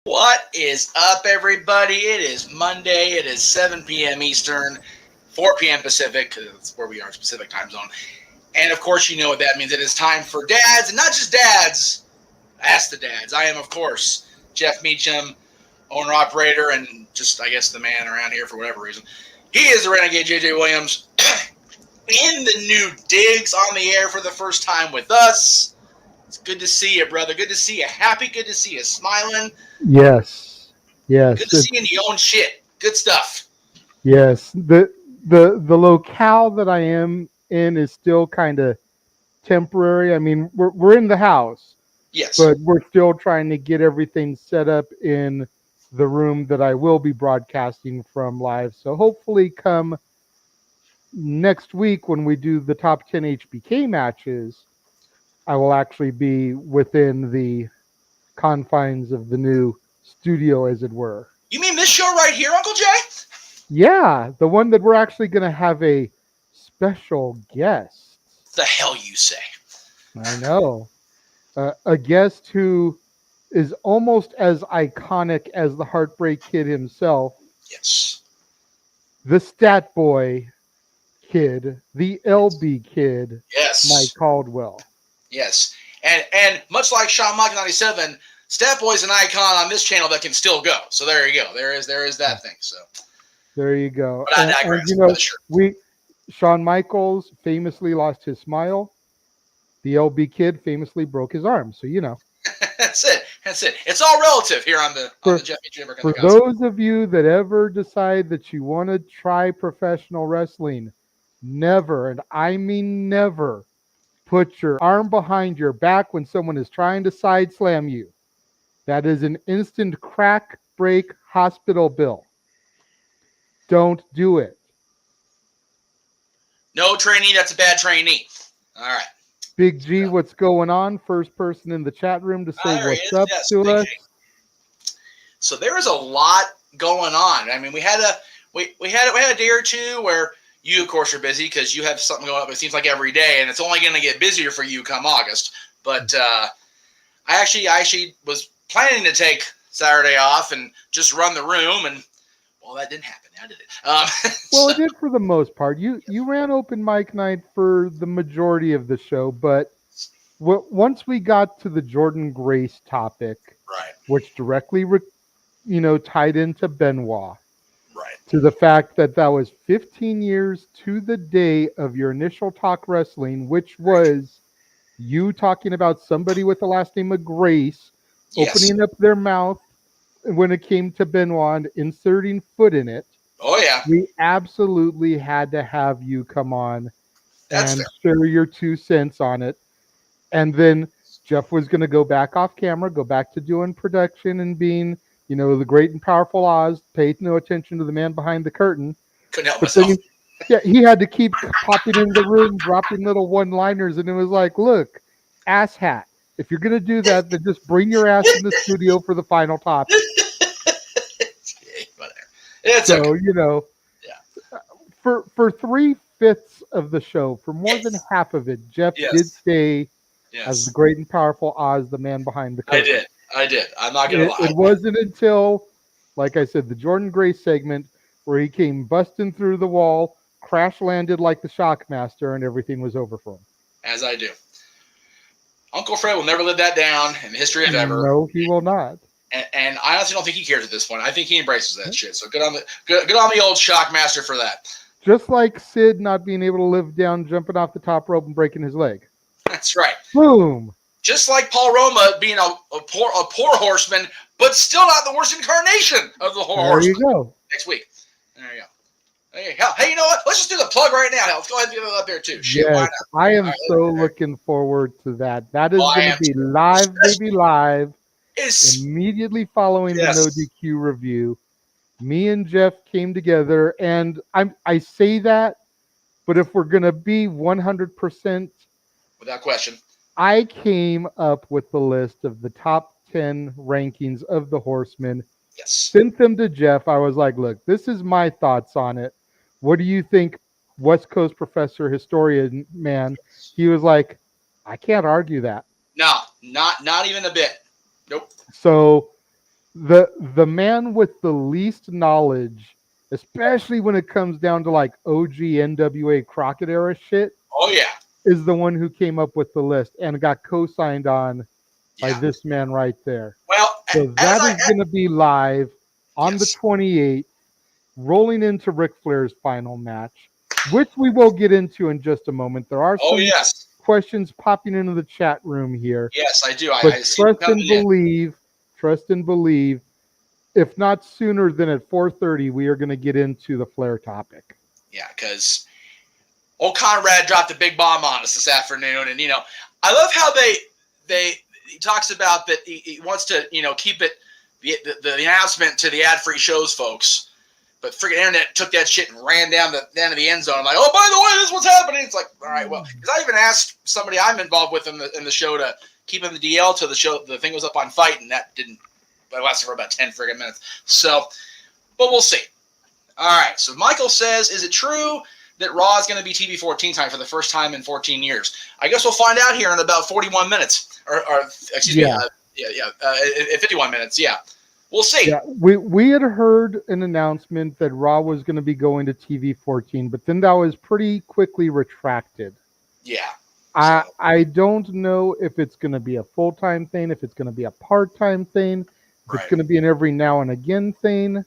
What is up, everybody? It is Monday. It is 7 p.m. Eastern, 4 p.m. Pacific, because that's where we are in Pacific time zone. And, of course, you know what that means. It is time for dads, and not just dads. Ask the dads. I am, of course, Jeff Meacham, owner-operator, and just, I guess, the man around here for whatever reason. He is the Renegade J.J. Williams in the new digs on the air for the first time with us. It's good to see you, brother. Good to see you happy. Good to see you smiling. Yes. Good to see you own shit. Good stuff. Yes. The locale that I am in is still kind of temporary. I mean, we're in the house, Yes. but we're still trying to get everything set up in the room that I will be broadcasting from live. So hopefully come next week when we do the top 10 HBK matches, I will actually be within the confines of the new studio, as it were. You mean this show right here, Uncle Jay? Yeah, the one that we're actually going to have a special guest. The hell you say? I know. A guest who is almost as iconic as the Heartbreak Kid himself. Yes. The Stat Boy Kid, the LB Kid. Yes. Mike Caldwell. Yes. And much like Shawn Michaels 97, Stat Boy's an icon on this channel that can still go. So there you go. There is that thing. So there you go. But I digress. And, you know, Shawn Michaels famously lost his smile. The LB Kid famously broke his arm. So you know. That's it. It's all relative here on the Jeff Meacham Network. For those of you that ever decide that you want to try professional wrestling, never, and I mean never, put your arm behind your back when someone is trying to side slam you. That is an instant crack break hospital bill. Don't do it. No trainee, that's a bad trainee. All right. Big G, what's going on? First person in the chat room to say what's up to us. So there is a lot going on. I mean, we had a day or two where you, of course, are busy because you have something going up. It seems like every day, and it's only going to get busier for you come August. But I actually was planning to take Saturday off and just run the room, and well, that didn't happen. How did it? Well, it did for the most part. You ran open mic night for the majority of the show, but once we got to the Jordan Grace topic, right, which directly, tied into Benoit, right, to the fact that was 15 years to the day of your initial talk wrestling, which was you talking about somebody with the last name of Grace, opening up their mouth when it came to Benoit and inserting foot in it. Oh, yeah. We absolutely had to have you come on and share your 2 cents on it. And then Jeff was going to go back off camera, go back to doing production and being, the great and powerful Oz, paid no attention to the man behind the curtain. Couldn't help myself. He had to keep popping in the room, dropping little one-liners. And it was like, look, asshat, if you're going to do that, then just bring your ass in the studio for the final topic. It's so, okay. For 3/5 of the show, for more than half of it, Jeff did stay as the great and powerful Oz, the man behind the curtain. I did. I'm not going to lie. It wasn't until, like I said, the Jordan Grace segment where he came busting through the wall, crash landed like the Shockmaster, and everything was over for him. As I do. Uncle Fred will never live that down in the history of ever. No, he will not. And I honestly don't think he cares at this point. I think he embraces that shit. So good on the old Shockmaster for that. Just like Sid not being able to live down, jumping off the top rope and breaking his leg. That's right. Boom. Just like Paul Roma being a poor horseman, but still not the worst incarnation of the horseman. There you go. Next week. There you go. Hey, you know what? Let's just do the plug right now. Let's go ahead and get it up there too. Shit, yes, I am so looking forward to that. That is going to be live, baby, live. Immediately following the No DQ review, me and Jeff came together, and I say that, but if we're going to be 100%, without question, I came up with the list of the top 10 rankings of the Horsemen. Yes. Sent them to Jeff. I was like, look, this is my thoughts on it. What do you think, West Coast professor, historian man? He was like, I can't argue that. No, not even a bit. Nope. So the man with the least knowledge, especially when it comes down to like OG NWA Crockett era shit, Oh yeah, is the one who came up with the list and got co-signed on by yeah. this man right there. Well, So as that I is going to be live on the yes. 28th, rolling into Ric Flair's final match, which we will get into in just a moment. There are Oh some yes, questions popping into the chat room here, yes, I do. but I see them coming in. trust and believe. If not sooner than at 4:30, we are going to get into the Flair topic. Yeah, because old Conrad dropped a big bomb on us this afternoon, and I love how he talks about that he wants to keep it the announcement to the ad-free shows folks, but freaking internet took that shit and ran down the end of the end zone. I'm like, oh, by the way, this is what's happening. It's like, all right, well, because I even asked somebody I'm involved with in the show to keep in the DL till the show the thing was up on Fight, and that didn't. It lasted for about 10 friggin' minutes. So, but we'll see. All right. So Michael says, is it true that Raw is going to be TV 14 time for the first time in 14 years? I guess we'll find out here in about 41 minutes. Or excuse me. 51 minutes. Yeah. We'll see. Yeah, we had heard an announcement that Raw was going to be going to TV 14, but then that was pretty quickly retracted. Yeah. I don't know if it's going to be a full-time thing, if it's going to be a part-time thing, if it's going to be an every now and again thing.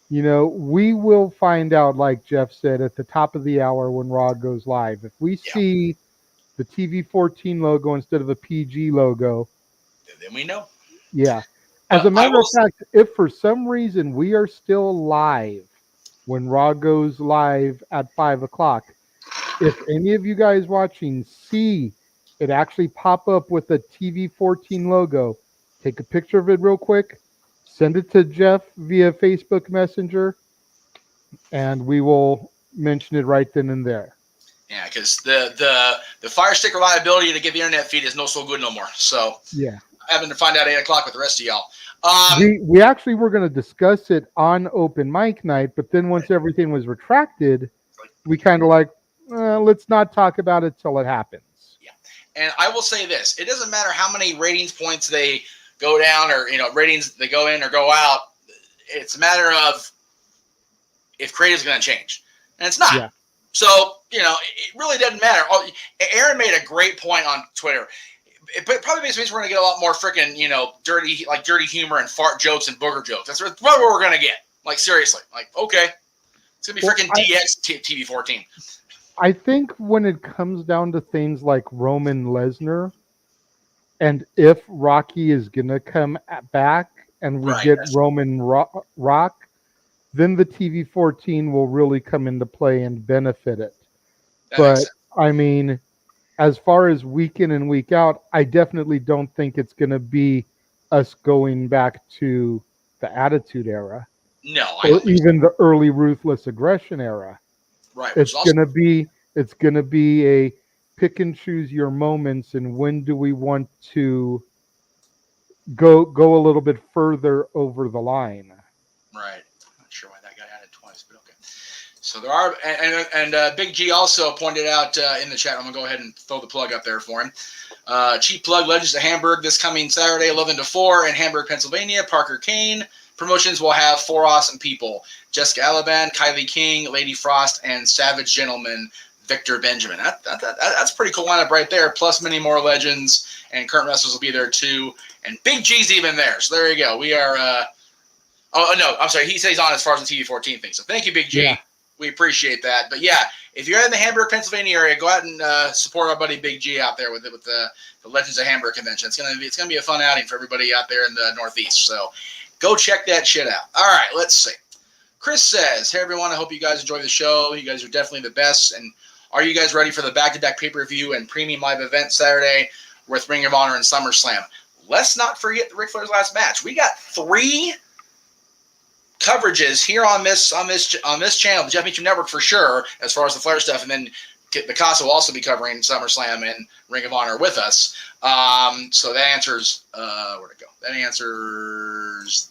We will find out, like Jeff said, at the top of the hour when Raw goes live. If we see the TV 14 logo instead of a PG logo, then we know. Yeah. As a matter of fact, if for some reason we are still live when Raw goes live at 5 o'clock, if any of you guys watching see it actually pop up with a TV 14 logo, take a picture of it real quick, send it to Jeff via Facebook Messenger, and we will mention it right then and there. Yeah, because the Fire Stick reliability to get the internet feed is no so good no more. So yeah, having to find out 8 o'clock with the rest of y'all. We actually were going to discuss it on open mic night, but then once everything was retracted, we kind of like, let's not talk about it till it happens. Yeah, and I will say this: it doesn't matter how many ratings points they go down or ratings they go in or go out. It's a matter of if creative's going to change, and it's not. Yeah. So it really doesn't matter. Aaron made a great point on Twitter. It probably means we're going to get a lot more freaking, dirty humor and fart jokes and booger jokes. That's probably what we're going to get. Like, seriously. Like, okay. It's going to be freaking DX TV 14. I think when it comes down to things like Roman Lesnar, and if Rocky is going to come back and we get Roman Rock, then the TV 14 will really come into play and benefit it. But, I mean, as far as week in and week out, I definitely don't think it's going to be us going back to the Attitude Era. No, or even the early Ruthless Aggression era. Right. It's going to be a pick and choose your moments, and when do we want to go a little bit further over the line. Right. I'm not sure why that got added twice, but okay. So there are, and Big G also pointed out in the chat. I'm gonna go ahead and throw the plug up there for him. Cheap plug: Legends of Hamburg this coming Saturday, 11 to 4 in Hamburg, Pennsylvania. Parker Kane Promotions will have 4 awesome people: Jessica Alaban, Kylie King, Lady Frost, and Savage Gentleman Victor Benjamin. That's a pretty cool lineup right there. Plus many more legends, and current wrestlers will be there too. And Big G's even there. So there you go. We are. Oh no, I'm sorry. He says he's on as far as the TV 14 thing. So thank you, Big G. Yeah. We appreciate that. But yeah, if you're in the Hamburg, Pennsylvania area, go out and support our buddy Big G out there with the Legends of Hamburg convention. It's gonna be a fun outing for everybody out there in the Northeast. So go check that shit out. All right, let's see. Chris says, "Hey everyone, I hope you guys enjoy the show. You guys are definitely the best. And are you guys ready for the back-to-back pay-per-view and premium live event Saturday with Ring of Honor and SummerSlam? Let's not forget the Ric Flair's last match. We got 3 coverages here on this channel, the Jeff Meacham Network for sure, as far as the Flair stuff, and then the Casa will also be covering SummerSlam and Ring of Honor with us. So that answers where'd it go? That answers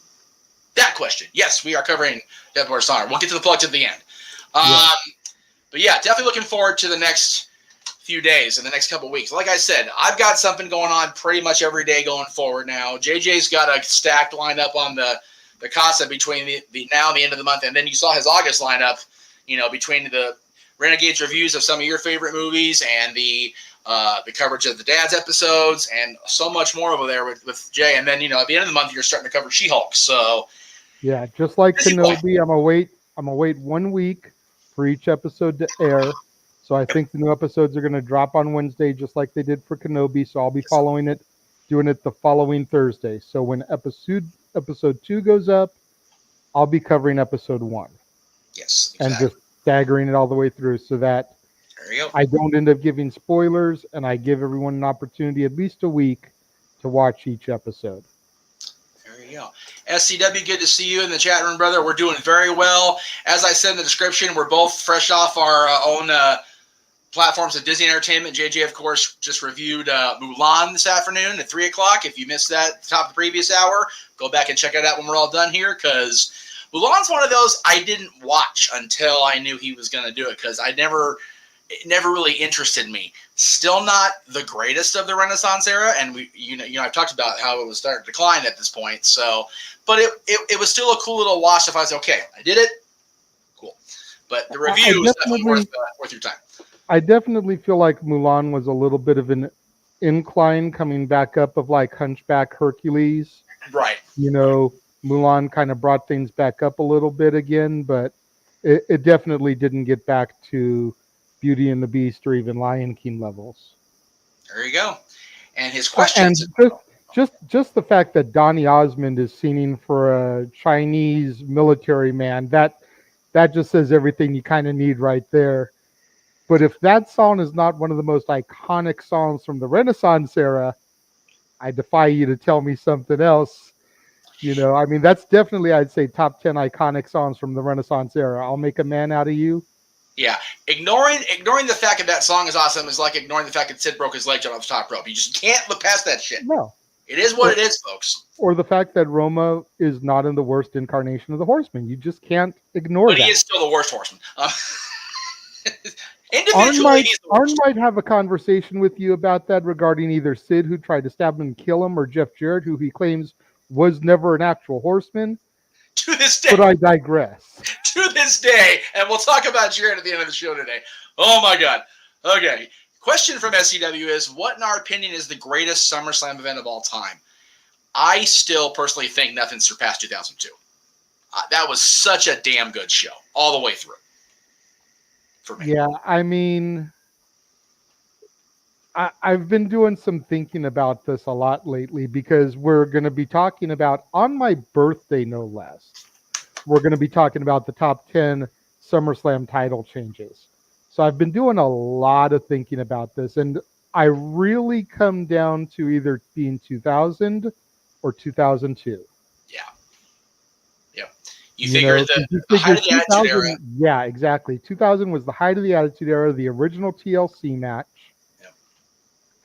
that question. Yes, we are covering Death vs. Honor. We'll get to the plug to the end. But yeah, definitely looking forward to the next few days, in the next couple weeks. Like I said, I've got something going on pretty much every day going forward now. JJ's got a stacked lineup on the Casa between the now and the end of the month, and then you saw his August lineup, between the Renegades reviews of some of your favorite movies and the coverage of the Dad's episodes and so much more over there with Jay. And then, at the end of the month, you're starting to cover She-Hulk. So yeah, just like Kenobi, I'm gonna wait 1 week for each episode to air. So I think the new episodes are gonna drop on Wednesday, just like they did for Kenobi. So I'll be following it, doing it the following Thursday. So when episode 2 goes up, I'll be covering episode 1. Yes, exactly. And just staggering it all the way through so that I don't end up giving spoilers, and I give everyone an opportunity at least a week to watch each episode. There you go. SCW, good to see you in the chat room, brother. We're doing very well. As I said in the description, we're both fresh off our own platforms of Disney Entertainment. JJ, of course, just reviewed Mulan this afternoon at 3 o'clock. If you missed that at the top of the previous hour, go back and check it out when we're all done here, because Mulan's one of those I didn't watch until I knew he was going to do it, because it never really interested me. Still not the greatest of the Renaissance era, and I've talked about how it was starting to decline at this point. So, but it was still a cool little watch. If I was okay, I did it, cool. But the review was definitely worth your time. I definitely feel like Mulan was a little bit of an incline coming back up of like Hunchback Hercules. Right. Mulan kind of brought things back up a little bit again, but it definitely didn't get back to Beauty and the Beast or even Lion King levels. There you go. And his questions. And just the fact that Donny Osmond is singing for a Chinese military man, that just says everything you kind of need right there. But if that song is not one of the most iconic songs from the Renaissance era, I defy you to tell me something else. That's definitely, I'd say, top 10 iconic songs from the Renaissance era. I'll Make a Man Out of You. Yeah, ignoring the fact that song is awesome is like ignoring the fact that Sid broke his leg jumping off the top rope. You just can't look past that shit. No. It is what it is, folks. Or the fact that Roma is not in the worst incarnation of the Horseman. You just can't ignore that. But he is still the worst Horseman. Arn might have a conversation with you about that regarding either Sid, who tried to stab him and kill him, or Jeff Jarrett, who he claims was never an actual horseman. To this day. But I digress. To this day. And we'll talk about Jarrett at the end of the show today. Oh, my God. Okay. Question from SCW is, what in our opinion is the greatest SummerSlam event of all time? I still personally think nothing surpassed 2002. That was such a damn good show all the way through. For me. Yeah, I've been doing some thinking about this a lot lately, because we're going to be talking about, on my birthday no less, we're going to be talking about the top 10 SummerSlam title changes. So I've been doing a lot of thinking about this, and I really come down to either being 2000 or 2002. Yeah. Yep. You figure the height of the Attitude Era. Yeah, exactly. 2000 was the height of the Attitude Era, the original TLC match. Yep.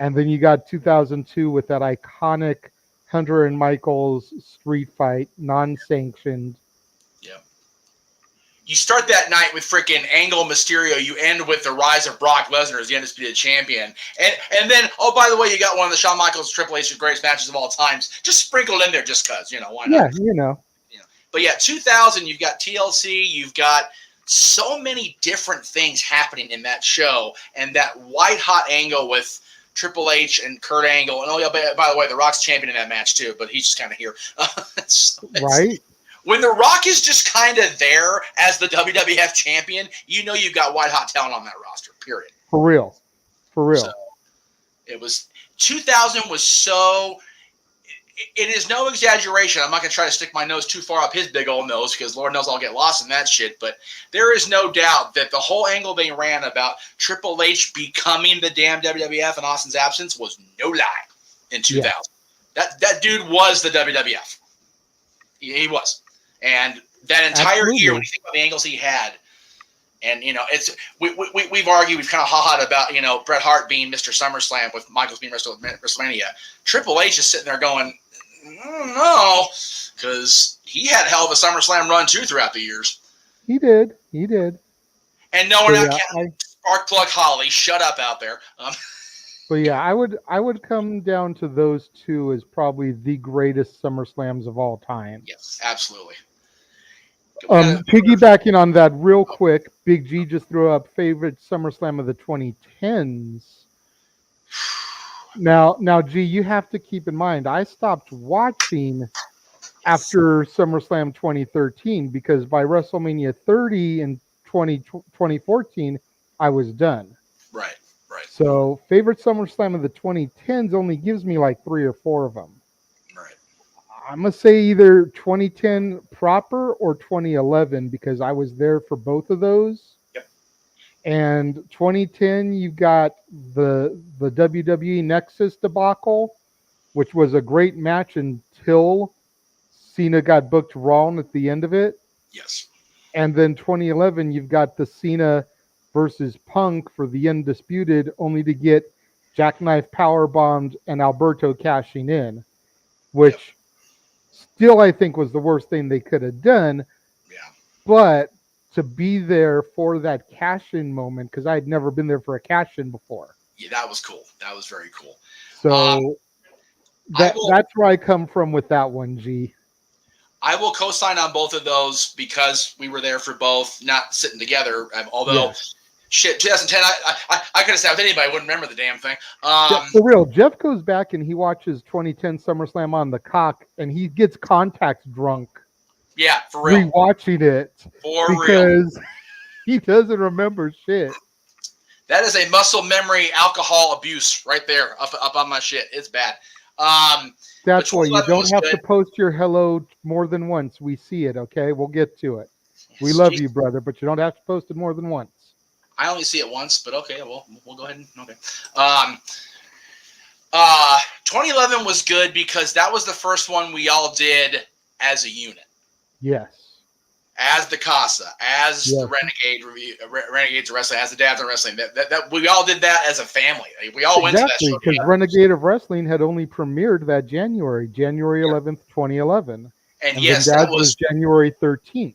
And then you got 2002 with that iconic Hunter and Michaels street fight, non-sanctioned. Yep. You start that night with freaking Angle Mysterio. You end with the rise of Brock Lesnar as the undisputed champion. And then, oh, by the way, you got one of the Shawn Michaels Triple H's greatest matches of all times. Just sprinkled in there just because, why not? Yeah, But yeah, 2000, you've got TLC, you've got so many different things happening in that show, and that white hot angle with Triple H and Kurt Angle. And oh yeah, by the way, The Rock's champion in that match too, but he's just kind of here. Right. When The Rock is just kind of there as the WWF champion, you've got white hot talent on that roster. Period. For real. So, it was 2000 was so. It is no exaggeration. I'm not going to try to stick my nose too far up his big old nose, because Lord knows I'll get lost in that shit. But there is no doubt that the whole angle they ran about Triple H becoming the damn WWF in Austin's absence was no lie in 2000. Yeah. That dude was the WWF. He was. And that entire year, when you think about the angles he had, and we've argued, we've kind of ha-ha about Bret Hart being Mr. SummerSlam with Michaels being WrestleMania. Triple H is sitting there going, no, because he had a hell of a SummerSlam run too throughout the years. He did. And no one Spark plug Holly, shut up out there. But yeah, I would come down to those two as probably the greatest SummerSlams of all time. Yes, absolutely. We Piggybacking on that real quick, Big G just threw up favorite SummerSlam of the 2010s. Now, G, you have to keep in mind, I stopped watching after SummerSlam 2013 because by WrestleMania 30 in 2014, I was done. Right. So favorite SummerSlam of the 2010s only gives me like 3 or 4 of them. Right. I'm going to say either 2010 proper or 2011 because I was there for both of those. Yep. And 2010, you got the WWE Nexus debacle, which was a great match until Cena got booked wrong at the end of it. Yes. And then 2011, you've got the Cena versus Punk for the Undisputed, only to get Jackknife Powerbombed and Alberto cashing in, which still I think was the worst thing they could have done. Yeah. But to be there for that cash-in moment, because I had never been there for a cash-in before. Yeah, that was cool. That was very cool. So that's where I come from with that one, G. I will co-sign on both of those because we were there for both, not sitting together. Although, shit, 2010, I could have sat with anybody. I wouldn't remember the damn thing. For real, Jeff goes back and he watches 2010 SummerSlam on the cock, and he gets contacts drunk. Yeah, for real. Rewatching it because he doesn't remember shit. That is a muscle memory alcohol abuse right there, up on my shit. It's bad. That's why you don't have to post your hello more than once. We see it, okay? We'll get to it. Yes, we love you, brother, but you don't have to post it more than once. I only see it once, but okay, we'll go ahead and okay. 2011 was good because that was the first one we all did as a unit. Yes. As the Casa, as the Renegades of Wrestling, as the Dads of Wrestling. That we all did that as a family. We all went to that show because Renegade of Wrestling had only premiered that January 11th, 2011. And yes, that was January 13th.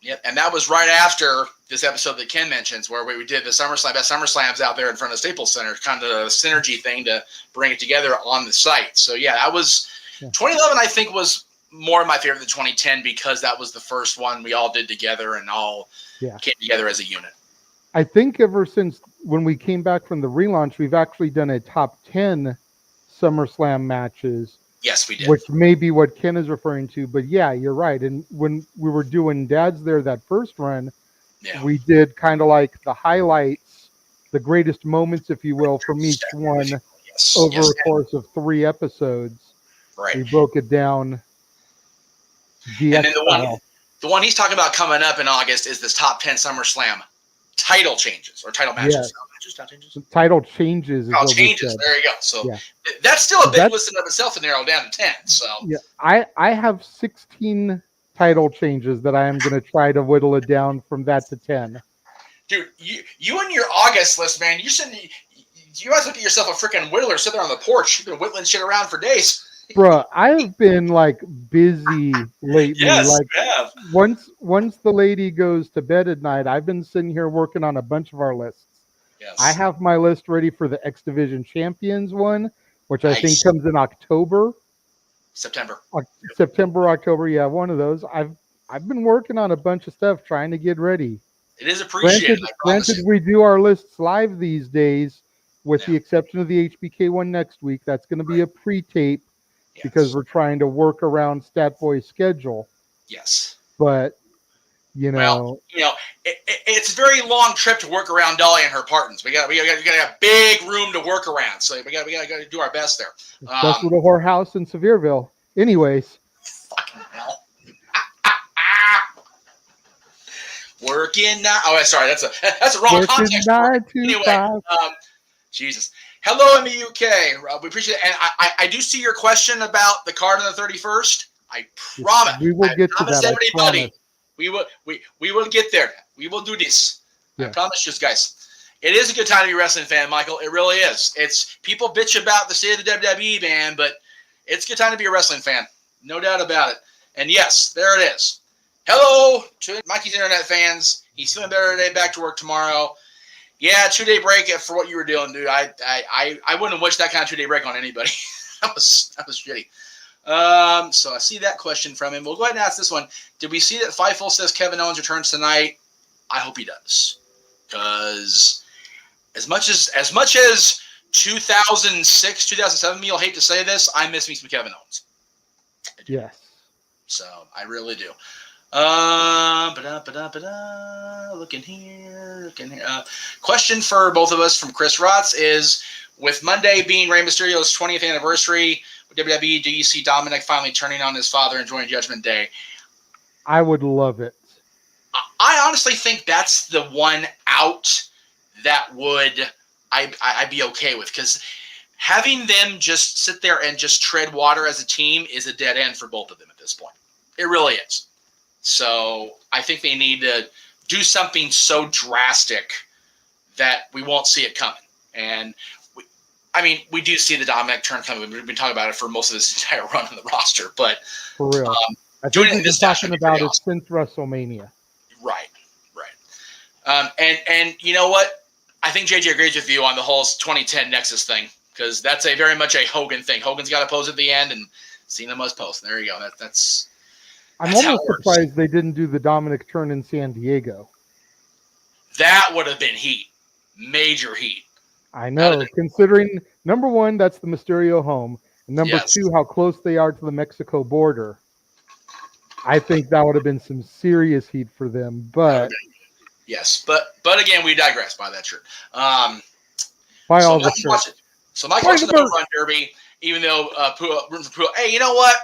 Yep, and that was right after this episode that Ken mentions, where we did the SummerSlam. That SummerSlam's out there in front of Staples Center, kind of a synergy thing to bring it together on the site. So yeah, that was 2011. I think was more my favorite than 2010 because that was the first one we all did together and all came together as a unit. I think ever since when we came back from the relaunch, we've actually done a top 10 SummerSlam matches. Yes, we did. Which may be what Ken is referring to, but yeah, you're right. And when we were doing Dads there that first run, we did kind of like the highlights, the greatest moments, if you will, from each one over a course of 3 episodes. Right. We broke it down. And then the one he's talking about coming up in August is this top 10 SummerSlam title changes or title matches. Title changes. Title changes. There you go. So that's still a big list in of itself to narrow down to 10. So I have 16 title changes that I am going to try to whittle it down from that to 10. Dude, you and your August list, man. You guys look at yourself a freaking whittler sitting there on the porch. You've been whittling shit around for days. Bruh, I've been like busy lately. Yes, like once the lady goes to bed at night, I've been sitting here working on a bunch of our lists. Yes. I have my list ready for the X Division Champions one, which I think comes in October. September, October. Yeah, one of those. I've been working on a bunch of stuff trying to get ready. It is appreciated. Granted, we do our lists live these days, with the exception of the HBK one next week. That's going to be a pre-tape. Because we're trying to work around Statboy's schedule. Yes. But, it's a very long trip to work around Dolly and her partners. We got a big room to work around. So we got to do our best there. Especially the whorehouse in Sevierville. Anyways. Fucking hell. Working now. Oh, sorry. That's a wrong context. Anyway, Jesus. Hello in the UK. We appreciate it. And I do see your question about the card on the 31st. I promise. We will get to that. Everybody, we will get there. We will do this. Yeah. I promise you guys. It is a good time to be a wrestling fan, Michael. It really is. It's people bitch about the state of the WWE, man, but it's a good time to be a wrestling fan. No doubt about it. And yes, there it is. Hello to Mikey's internet fans. He's feeling better today, back to work tomorrow. Yeah, 2-day break for what you were doing, dude. I wouldn't wish that kind of 2-day break on anybody. that was shitty. So I see that question from him. We'll go ahead and ask this one. Did we see that Fightful says Kevin Owens returns tonight? I hope he does, because as much as 2006, 2007, you'll hate to say this, I miss me some Kevin Owens. Yes. So I really do. Looking here. Question for both of us from Chris Rotz is, with Monday being Rey Mysterio's 20th anniversary with WWE, do you see Dominic finally turning on his father and joining Judgment Day? I would love it. I honestly think that's the one out that would I'd be okay with, because having them just sit there and just tread water as a team is a dead end for both of them at this point. It really is. So I think they need to do something so drastic that we won't see it coming. And we do see the Dominic turn coming. We've been talking about it for most of this entire run on the roster, but for real, I doing think it we've this been fashion talking about it since WrestleMania. Right. And you know what? I think JJ agrees with you on the whole 2010 Nexus thing, because that's very much a Hogan thing. Hogan's got to pose at the end, and Cena must pose. There you go. That's I'm almost surprised they didn't do the Dominic turn in San Diego. That would have been heat. Major heat. I know, considering, number one, that's the Mysterio home. And number two, how close they are to the Mexico border. I think that would have been some serious heat for them. But yes, but again, we digress by that shirt. By all the shirts. So Mike's watching the Run Derby, even though rooting for Pujols. Hey, you know what?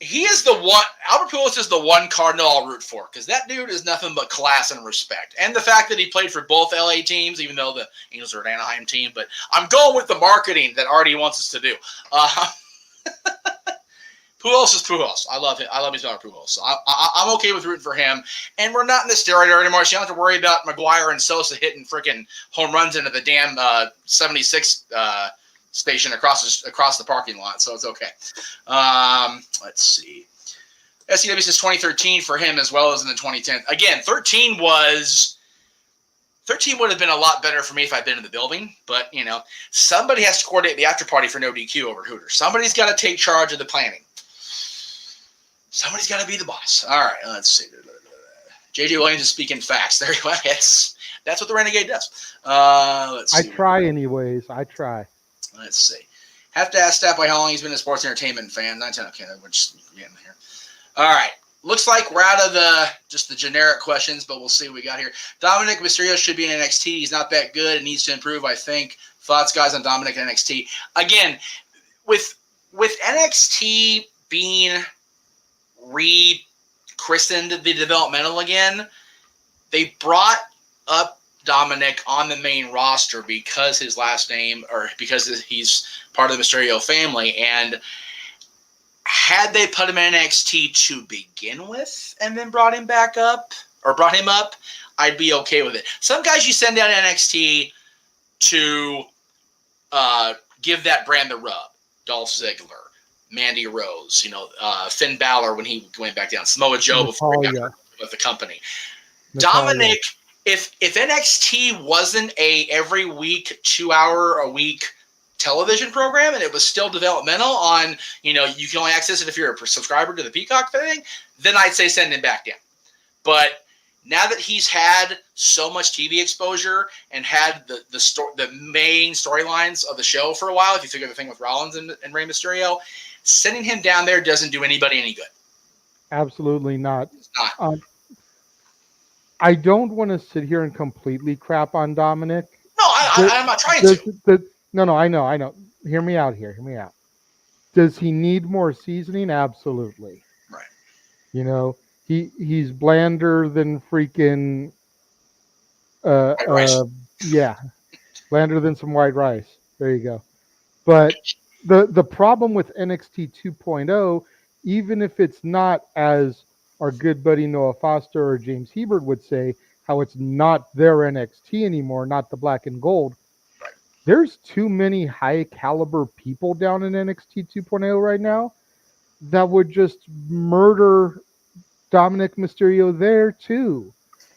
He is the one. Albert Pujols is the one Cardinal I'll root for, because that dude is nothing but class and respect. And the fact that he played for both LA teams, even though the Angels are an Anaheim team. But I'm going with the marketing that Artie wants us to do. Pujols is Pujols. I love him. I love his daughter Pujols. So I'm okay with rooting for him. And we're not in the steroid era anymore, so you don't have to worry about McGuire and Sosa hitting freaking home runs into the damn 76 station across the parking lot. So it's okay. Let's see. SCW says 2013 for him as well as in the 2010. Again, 13 would have been a lot better for me if I'd been in the building, but somebody has to coordinate the after party for no DQ over Hooters. Somebody's got to take charge of the planning. Somebody's got to be the boss. All right, let's see. JJ Williams is speaking facts. There you go. That's what the Renegade does. Let's see. I try anyways. I try. Let's see. Have to ask Staffboy how long he's been a sports entertainment fan. 910. Okay, we're just getting here. All right. Looks like we're out of the generic questions, but we'll see what we got here. Dominic Mysterio should be in NXT. He's not that good and needs to improve, I think. Thoughts, guys, on Dominic and NXT? Again, with NXT being rechristened the developmental again, they brought up Dominic on the main roster because his last name, or because he's part of the Mysterio family. And had they put him in NXT to begin with and then brought him up, I'd be okay with it. Some guys you send down NXT to give that brand the rub. Dolph Ziggler, Mandy Rose, Finn Balor when he went back down, Samoa Joe before he got with the company. Dominic, if NXT wasn't a every week, 2 hour a week television program and it was still developmental on, you can only access it if you're a subscriber to the Peacock thing, then I'd say send him back down. But now that he's had so much TV exposure and had the main storylines of the show for a while, if you figure the thing with Rollins and Rey Mysterio, sending him down there doesn't do anybody any good. Absolutely not. It's not. I don't want to sit here and completely crap on Dominic. No, I'm not trying to. No, I know. Hear me out here. Does he need more seasoning? Absolutely. Right. He's blander than freaking blander than some white rice. There you go. But the problem with NXT 2.0, even if it's not as our good buddy Noah Foster or James Hebert would say, how it's not their NXT anymore, not the black and gold. Right. There's too many high caliber people down in NXT 2.0 right now that would just murder Dominic Mysterio there too.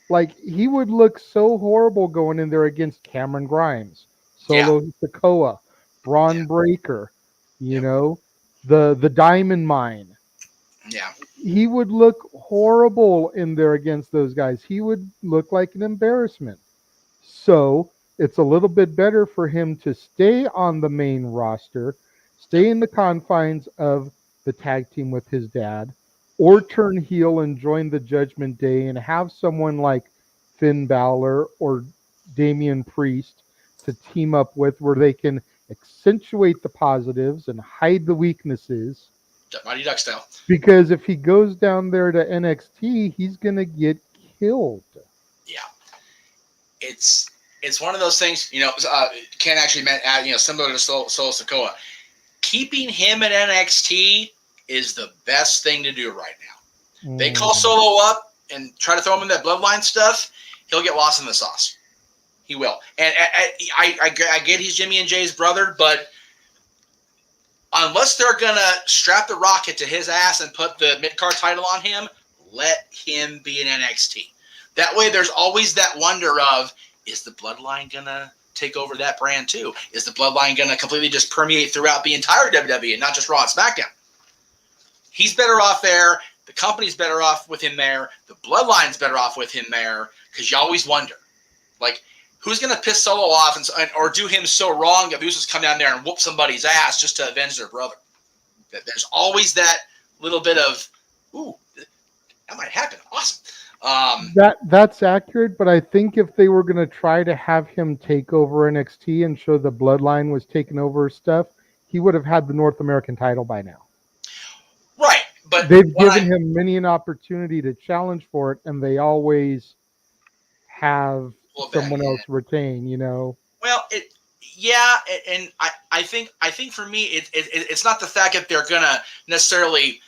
Like, he would look so horrible going in there against Cameron Grimes, Yeah. Solo Sikoa, Braun Yeah. Breaker, Yep. the Diamond Mine. Yeah. He would look horrible in there against those guys. He would look like an embarrassment. So it's a little bit better for him to stay on the main roster, Yep. stay in the confines of the tag team with his dad, or turn heel and join the Judgment Day and have someone like Finn Balor or Damian Priest to team up with, where they can accentuate the positives and hide the weaknesses. Mighty Duck style. Because if he goes down there to NXT, he's going to get killed. Yeah. It's one of those things, Ken actually meant, similar to Solo Sikoa. Keeping him at NXT is the best thing to do right now. They call Solo up and try to throw him in that bloodline stuff, he'll get lost in the sauce. He will. And I get he's Jimmy and Jay's brother, but unless they're going to strap the rocket to his ass and put the mid-card title on him, let him be in NXT. That way there's always that wonder of, is the bloodline going to take over that brand too? Is the bloodline going to completely just permeate throughout the entire WWE and not just Raw and SmackDown? He's better off there. The company's better off with him there. The bloodline's better off with him there, because you always wonder, like, who's going to piss Solo off or do him so wrong that Usos come down there and whoop somebody's ass just to avenge their brother? There's always that little bit of, ooh, that might happen. Awesome. That's accurate, but I think if they were going to try to have him take over NXT and show the bloodline was taking over stuff, he would have had the North American title by now. Right, but they've given him many an opportunity to challenge for it, and they always have someone else retain. Well, and I think for me, it's not the fact that they're gonna necessarily,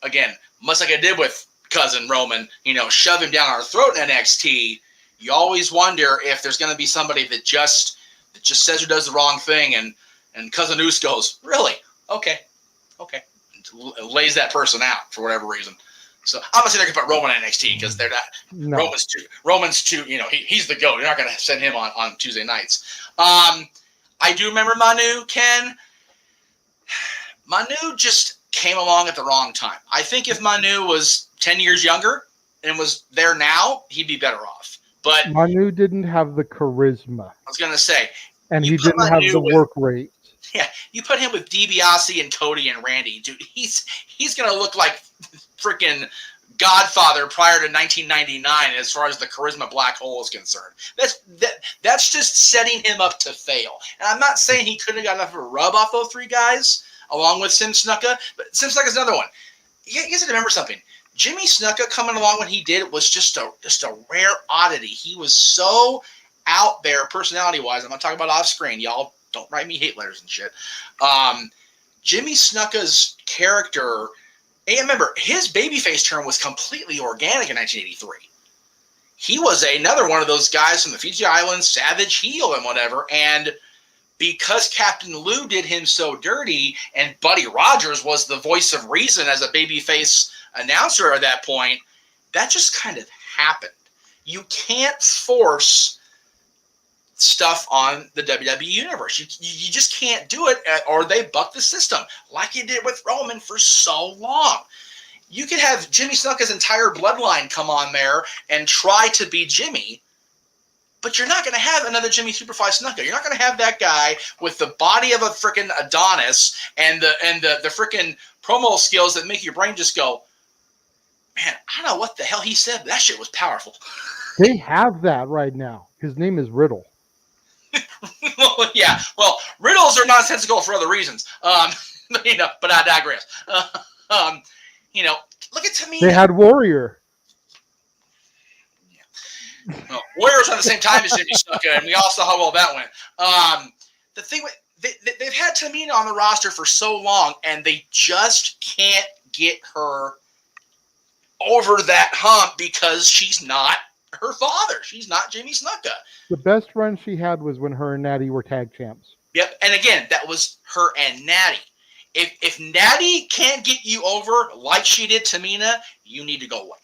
again, much like I did with Cousin Roman, shove him down our throat in NXT. You always wonder if there's gonna be somebody that just says or does the wrong thing, and Cousin Uce goes, really? Okay, and lays that person out for whatever reason. So I'm not saying they're gonna put Roman in NXT, because they're not. No. Roman's too. He's the GOAT. You're not gonna send him on Tuesday nights. I do remember Manu, Ken. Manu just came along at the wrong time. I think if Manu was 10 years younger and was there now, he'd be better off. But Manu didn't have the charisma. I was gonna say, and he didn't have the work rate. Yeah, you put him with DiBiase and Cody and Randy, dude. He's gonna look like freaking Godfather prior to 1999 as far as the charisma black hole is concerned. That's just setting him up to fail. And I'm not saying he couldn't have got enough of a rub off those three guys, along with Sim Snuka, but Sim Snuka's another one. You guys have to remember something. Jimmy Snuka coming along when he did was just a rare oddity. He was so out there personality-wise. I'm not talking about off-screen. Y'all don't write me hate letters and shit. Jimmy Snuka's character, and remember, his babyface turn was completely organic in 1983. He was another one of those guys from the Fiji Islands, savage heel and whatever, and because Captain Lou did him so dirty, and Buddy Rogers was the voice of reason as a babyface announcer at that point, that just kind of happened. You can't force stuff on the WWE universe. You just can't do it, or they buck the system like you did with Roman for so long. You could have Jimmy Snuka's entire bloodline come on there and try to be Jimmy, but you're not going to have another Jimmy Superfly Snuka. You're not going to have that guy with the body of a freaking Adonis and the freaking promo skills that make your brain just go, man, I don't know what the hell he said, but that shit was powerful. They have that right now. His name is Riddle. Well, yeah. Well, riddles are nonsensical for other reasons. But I digress. Look at Tamina. They had Warrior. Yeah. Well, Warrior's on the same time as Jimmy Snuka, and we all saw how well that went. The thing with they've had Tamina on the roster for so long, and they just can't get her over that hump because she's not her father. She's not Jimmy Snuka. The best run she had was when her and Natty were tag champs. Yep, and again, that was her and Natty. If Natty can't get you over like she did Tamina, you need to go away.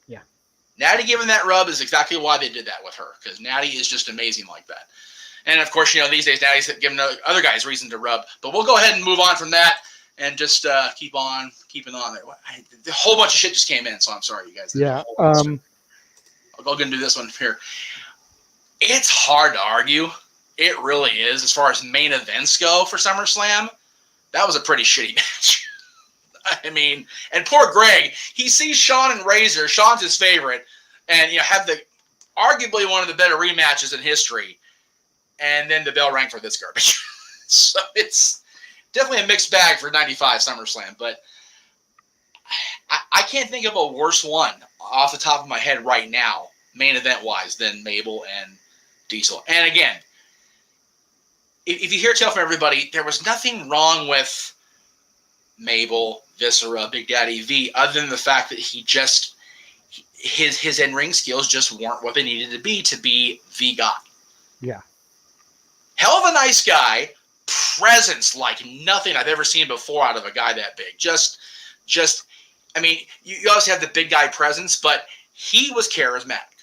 Yeah. Natty giving that rub is exactly why they did that with her, because Natty is just amazing like that. And, of course, these days, Natty's giving other guys reason to rub. But we'll go ahead and move on from that and just keep on keeping on. A whole bunch of shit just came in, so I'm sorry, you guys. Yeah. I'll go ahead and do this one here. It's hard to argue. It really is. As far as main events go for SummerSlam, that was a pretty shitty match. I mean, and poor Greg, he sees Shawn and Razor. Shawn's his favorite, and have the arguably one of the better rematches in history. And then the bell rang for this garbage. So it's definitely a mixed bag for 95 SummerSlam, but I can't think of a worse one off the top of my head right now, main event wise, than Mabel and Diesel. And again, if you hear tell from everybody, there was nothing wrong with Mabel, Viscera, Big Daddy V, other than the fact that his in-ring skills just weren't what they needed to be the guy. Yeah. Hell of a nice guy, presence like nothing I've ever seen before out of a guy that big. I mean, you obviously have the big guy presence, but he was charismatic.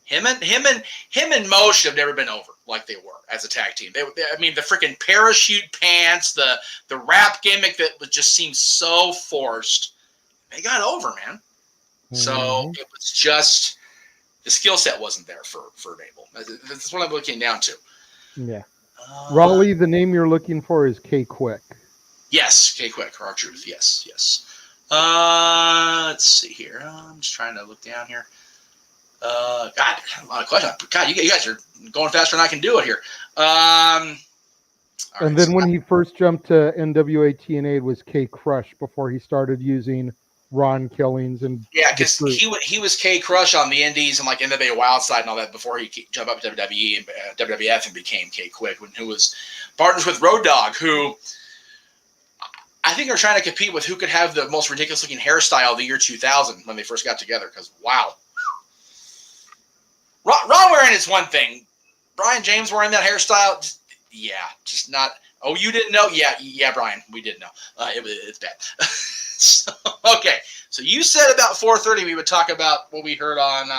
Him and Mo should have never been over like they were as a tag team. I mean, the freaking parachute pants, the rap gimmick that just seemed so forced. They got over, man. Mm-hmm. So it was just the skill set wasn't there for Mabel. That's what I'm looking down to. Yeah. Raleigh, the name you're looking for is K-Quick. Yes, K-Quick, R-Truth. Yes. Let's see here. I'm just trying to look down here. God, a lot of questions. God, you guys are going faster than I can do it here. And then when he first jumped to NWA TNA, it was K-Crush before he started using Ron Killings and because he was K-Crush on the Indies and like NWA Wildside and all that before he jumped up to WWE and WWF and became K-Quick, who was partners with Road Dogg, who I think are trying to compete with who could have the most ridiculous looking hairstyle of the year 2000 when they first got together. Because wow. Ron wearing is one thing. Brian James wearing that hairstyle, just not. Oh, you didn't know? Yeah, Brian, we did know. It's bad. So, okay, so you said about 4:30 we would talk about what we heard on.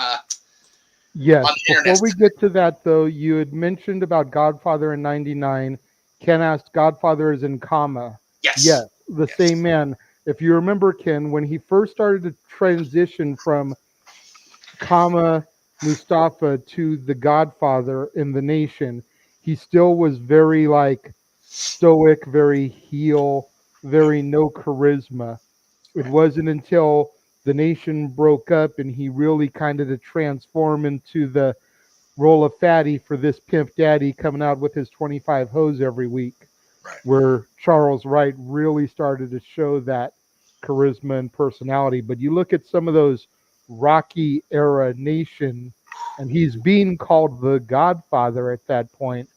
Yes. On the internet. Before we get to that, though, you had mentioned about Godfather in '99. Ken asked, "Godfather is in Kama." Yes. The same man. If you remember, Ken, when he first started to transition from Kama Mustafa to the Godfather in the Nation, he still was very stoic, very heel, very no charisma. It wasn't until the Nation broke up and he really kind of to transform into the role of fatty for this Pimp Daddy coming out with his 25 hoes every week, where Charles Wright really started to show that charisma and personality. But you look at some of those Rocky era Nation, and he's being called the Godfather at that point,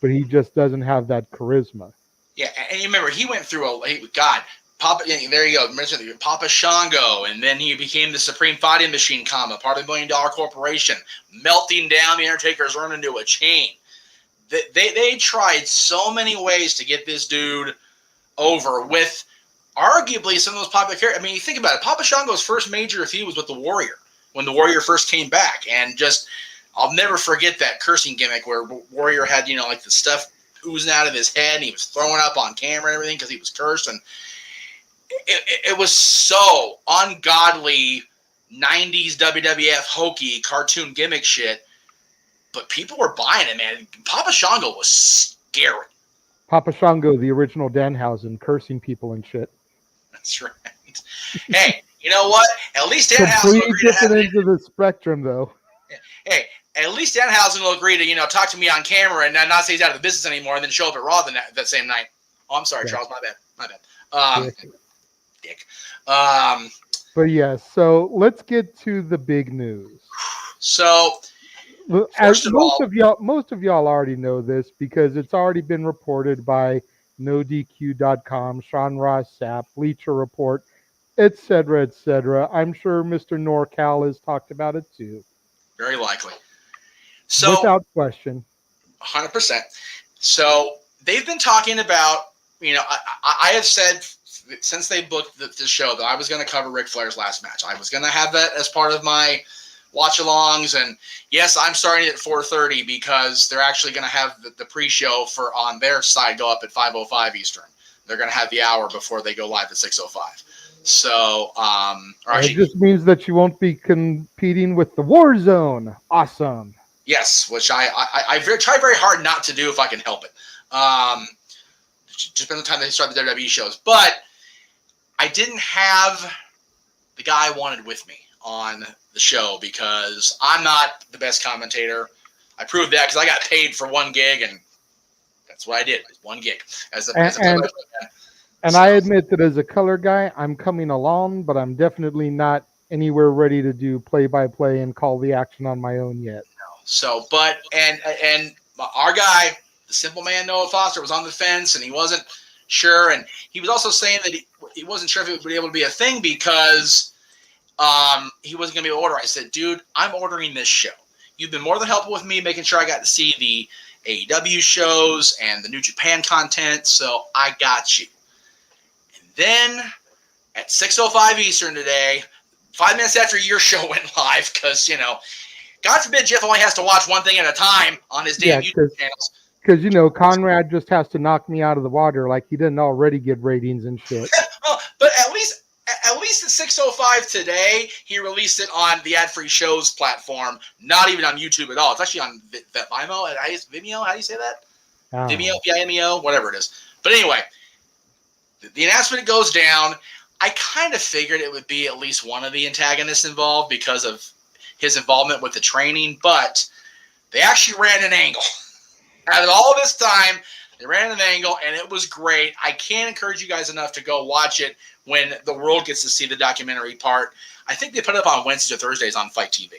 but he just doesn't have that charisma. Yeah, and you remember he went through Papa. There you go. Mentioned Papa Shango, and then he became the Supreme Fighting Machine, part of the $1 Billion Corporation, melting down the Undertaker's run into a chain. They tried so many ways to get this dude over with arguably some of those popular characters. I mean, you think about it. Papa Shango's first major feud was with the Warrior when the Warrior first came back, and I'll never forget that cursing gimmick where Warrior had the stuff oozing out of his head, and he was throwing up on camera and everything because he was cursed, and it was so ungodly 90s WWF hokey cartoon gimmick shit, but people were buying it, man. Papa Shango was scary. Papa Shango, the original Danhausen, cursing people and shit. That's right. Hey, you know what? At least Danhausen will agree to have ends of the spectrum, though. Hey, at least Danhausen will agree to talk to me on camera and not say he's out of the business anymore, and then show up at Raw that same night. Oh, I'm sorry, Charles. My bad. Dick. But yeah, so let's get to the big news. So, as most of y'all already know this because it's already been reported by NoDQ.com, Sean Ross Sapp, Bleacher Report, etc., etc. I'm sure Mr. NorCal has talked about it too. Very likely. So, without question. 100%. So they've been talking about, I have said since they booked the show that I was going to cover Ric Flair's last match. I was going to have that as part of my watch-alongs, and yes, I'm starting at 4:30 because they're actually going to have the pre-show for on their side go up at 5:05 Eastern. They're going to have the hour before they go live at 6:05. So, it just means that you won't be competing with the War Zone. Awesome. Yes, which I try very hard not to do if I can help it. Just been the time they start the WWE shows, but I didn't have the guy I wanted with me on the show because I'm not the best commentator. I proved that because I got paid for one gig, and that's what I did. One gig as a and I admit that as a color guy, I'm coming along, but I'm definitely not anywhere ready to do play-by-play and call the action on my own yet. So, but and our guy, the simple man Noah Foster, was on the fence, and he wasn't sure, and he was also saying that he wasn't sure if it would be able to be a thing because he wasn't going to be able to order. I said, dude, I'm ordering this show. You've been more than helpful with me, making sure I got to see the AEW shows and the New Japan content, so I got you. And then at 6:05 Eastern today, 5 minutes after your show went live, because, God forbid Jeff only has to watch one thing at a time on his damn YouTube channels. Because, Conrad just has to knock me out of the water like he didn't already get ratings and shit. But at least at 6:05 today, he released it on the ad-free shows platform, not even on YouTube at all. It's actually on Vimeo. How do you say that? Vimeo, Vimeo, whatever it is. But anyway, the announcement goes down. I kind of figured it would be at least one of the antagonists involved because of his involvement with the training, but they actually ran an angle. Out of all this time, they ran an angle, and it was great. I can't encourage you guys enough to go watch it when the world gets to see the documentary part. I think they put it up on Wednesdays or Thursdays on Fight TV,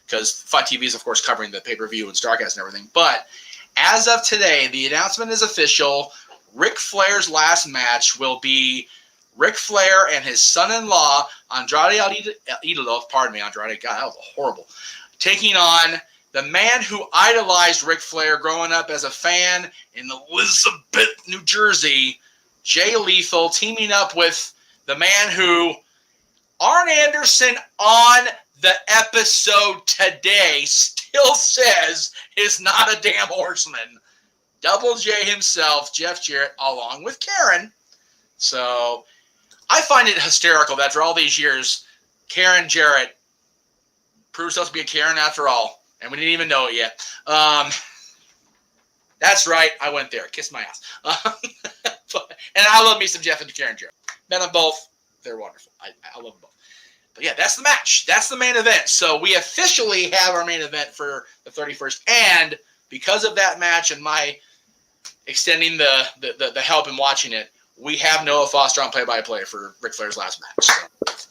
because Fight TV is, of course, covering the pay-per-view and StarCast and everything. But as of today, the announcement is official. Ric Flair's last match will be Ric Flair and his son-in-law, Andrade El Idolo, pardon me, Andrade, God, that was horrible, taking on the man who idolized Ric Flair growing up as a fan in Elizabeth, New Jersey, Jay Lethal, teaming up with the man who Arn Anderson on the episode today still says is not a damn horseman. Double J himself, Jeff Jarrett, along with Karen. So I find it hysterical that after all these years, Karen Jarrett proves herself to be a Karen after all, and we didn't even know it yet. That's right, I went there. Kiss my ass. And I love me some Jeff and Karen Jarrett. Met them both. They're wonderful. I love them both. But yeah, that's the match. That's the main event. So we officially have our main event for the 31st. And because of that match and my extending the help in watching it, we have Noah Foster on play-by-play for Ric Flair's last match.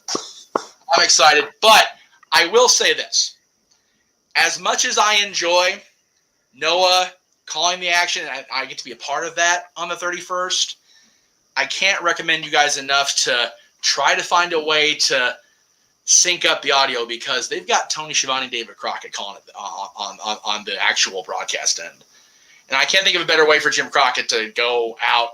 So I'm excited. But I will say this. As much as I enjoy Noah calling the action, and I get to be a part of that on the 31st, I can't recommend you guys enough to try to find a way to sync up the audio, because they've got Tony Schiavone and David Crockett calling it on the actual broadcast end. And I can't think of a better way for Jim Crockett to go out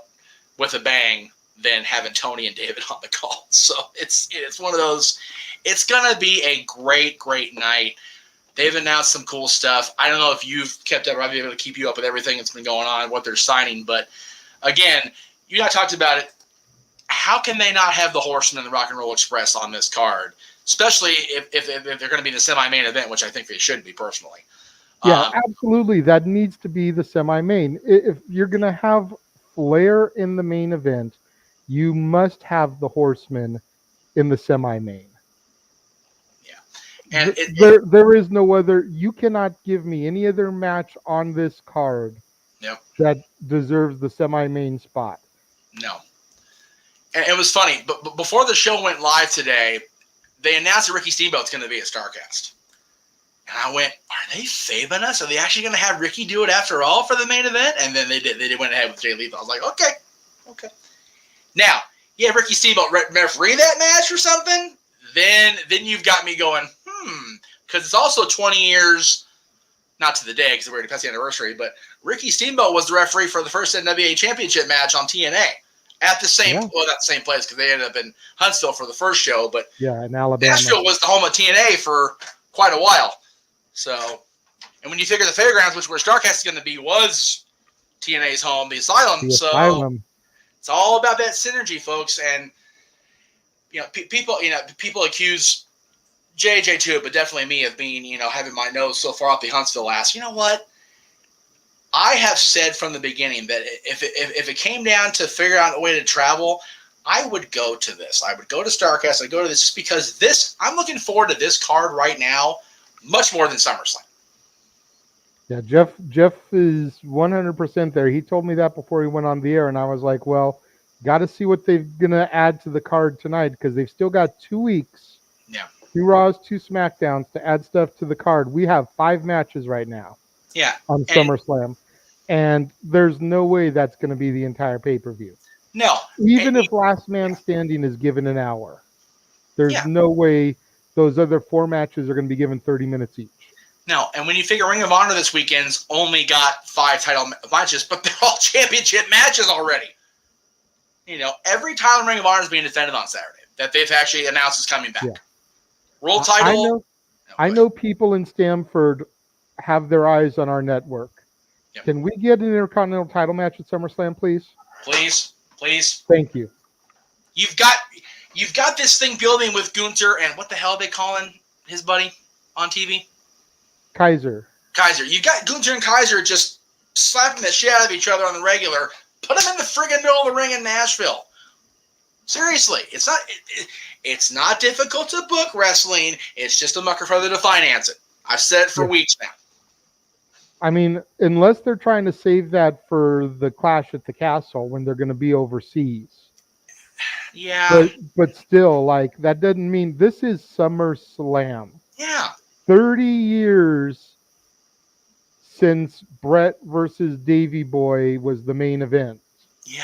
with a bang than having Tony and David on the call. So it's one of those. It's going to be a great, great night. They've announced some cool stuff. I don't know if you've kept up, or I've been able to keep you up with everything that's been going on, what they're signing. But again, you and I talked about it. How can they not have the Horsemen and the Rock and Roll Express on this card, especially if they're going to be the semi-main event, which I think they should be personally. Yeah, absolutely. That needs to be the semi-main. If you're going to have Flair in the main event, you must have the Horsemen in the semi-main. Yeah. And there is no other. You cannot give me any other match on this card that deserves the semi-main spot. No. And it was funny, but before the show went live today, they announced that Ricky Steamboat's going to be at StarCast. And I went, are they faving us? Are they actually going to have Ricky do it after all for the main event? And then they did. They went ahead with Jay Lethal. I was like, okay. Now, Ricky Steamboat referee that match or something? Then you've got me going, because it's also 20 years, not to the day because we're already past the anniversary, but Ricky Steamboat was the referee for the first NWA Championship match on TNA. at the same, not the same place because they ended up in Huntsville for the first show, but in Alabama. Nashville was the home of TNA for quite a while. So, and when you figure the fairgrounds, which where StarCast is going to be, was TNA's home, the Asylum. It's all about that synergy, folks. And people accuse JJ too, but definitely me of being, having my nose so far up the Huntsville ass. You know what? I have said from the beginning that if it came down to figure out a way to travel, I would go to this. I would go to StarCast. I'd go to this just because I'm looking forward to this card right now much more than SummerSlam. Yeah, Jeff is 100% there. He told me that before he went on the air, and I was like, well, got to see what they're going to add to the card tonight because they've still got 2 weeks. Yeah. 2 Raws, 2 SmackDowns to add stuff to the card. We have 5 matches right now. Yeah. On SummerSlam. And there's no way that's going to be the entire pay-per-view. No. Even if Last Man Standing is given an hour, there's no way those other 4 matches are going to be given 30 minutes each. No, and when you figure Ring of Honor this weekend's only got 5 title matches, but they're all championship matches already. Every title in Ring of Honor is being defended on Saturday that they've actually announced is coming back. Yeah. World title. I know people in Stamford have their eyes on our network. Yep. Can we get an Intercontinental title match at SummerSlam, please? Please. Thank you. You've got this thing building with Gunther and what the hell are they calling his buddy on TV? Kaiser. You've got Gunther and Kaiser just slapping the shit out of each other on the regular. Put them in the friggin' middle of the ring in Nashville. Seriously, it's not difficult to book wrestling. It's just a mucker feather to finance it. I've said it for weeks now. I mean, unless they're trying to save that for the Clash at the Castle when they're going to be overseas. Yeah. But still, that doesn't mean this is SummerSlam. Yeah. 30 years since Brett versus Davey Boy was the main event. Yeah.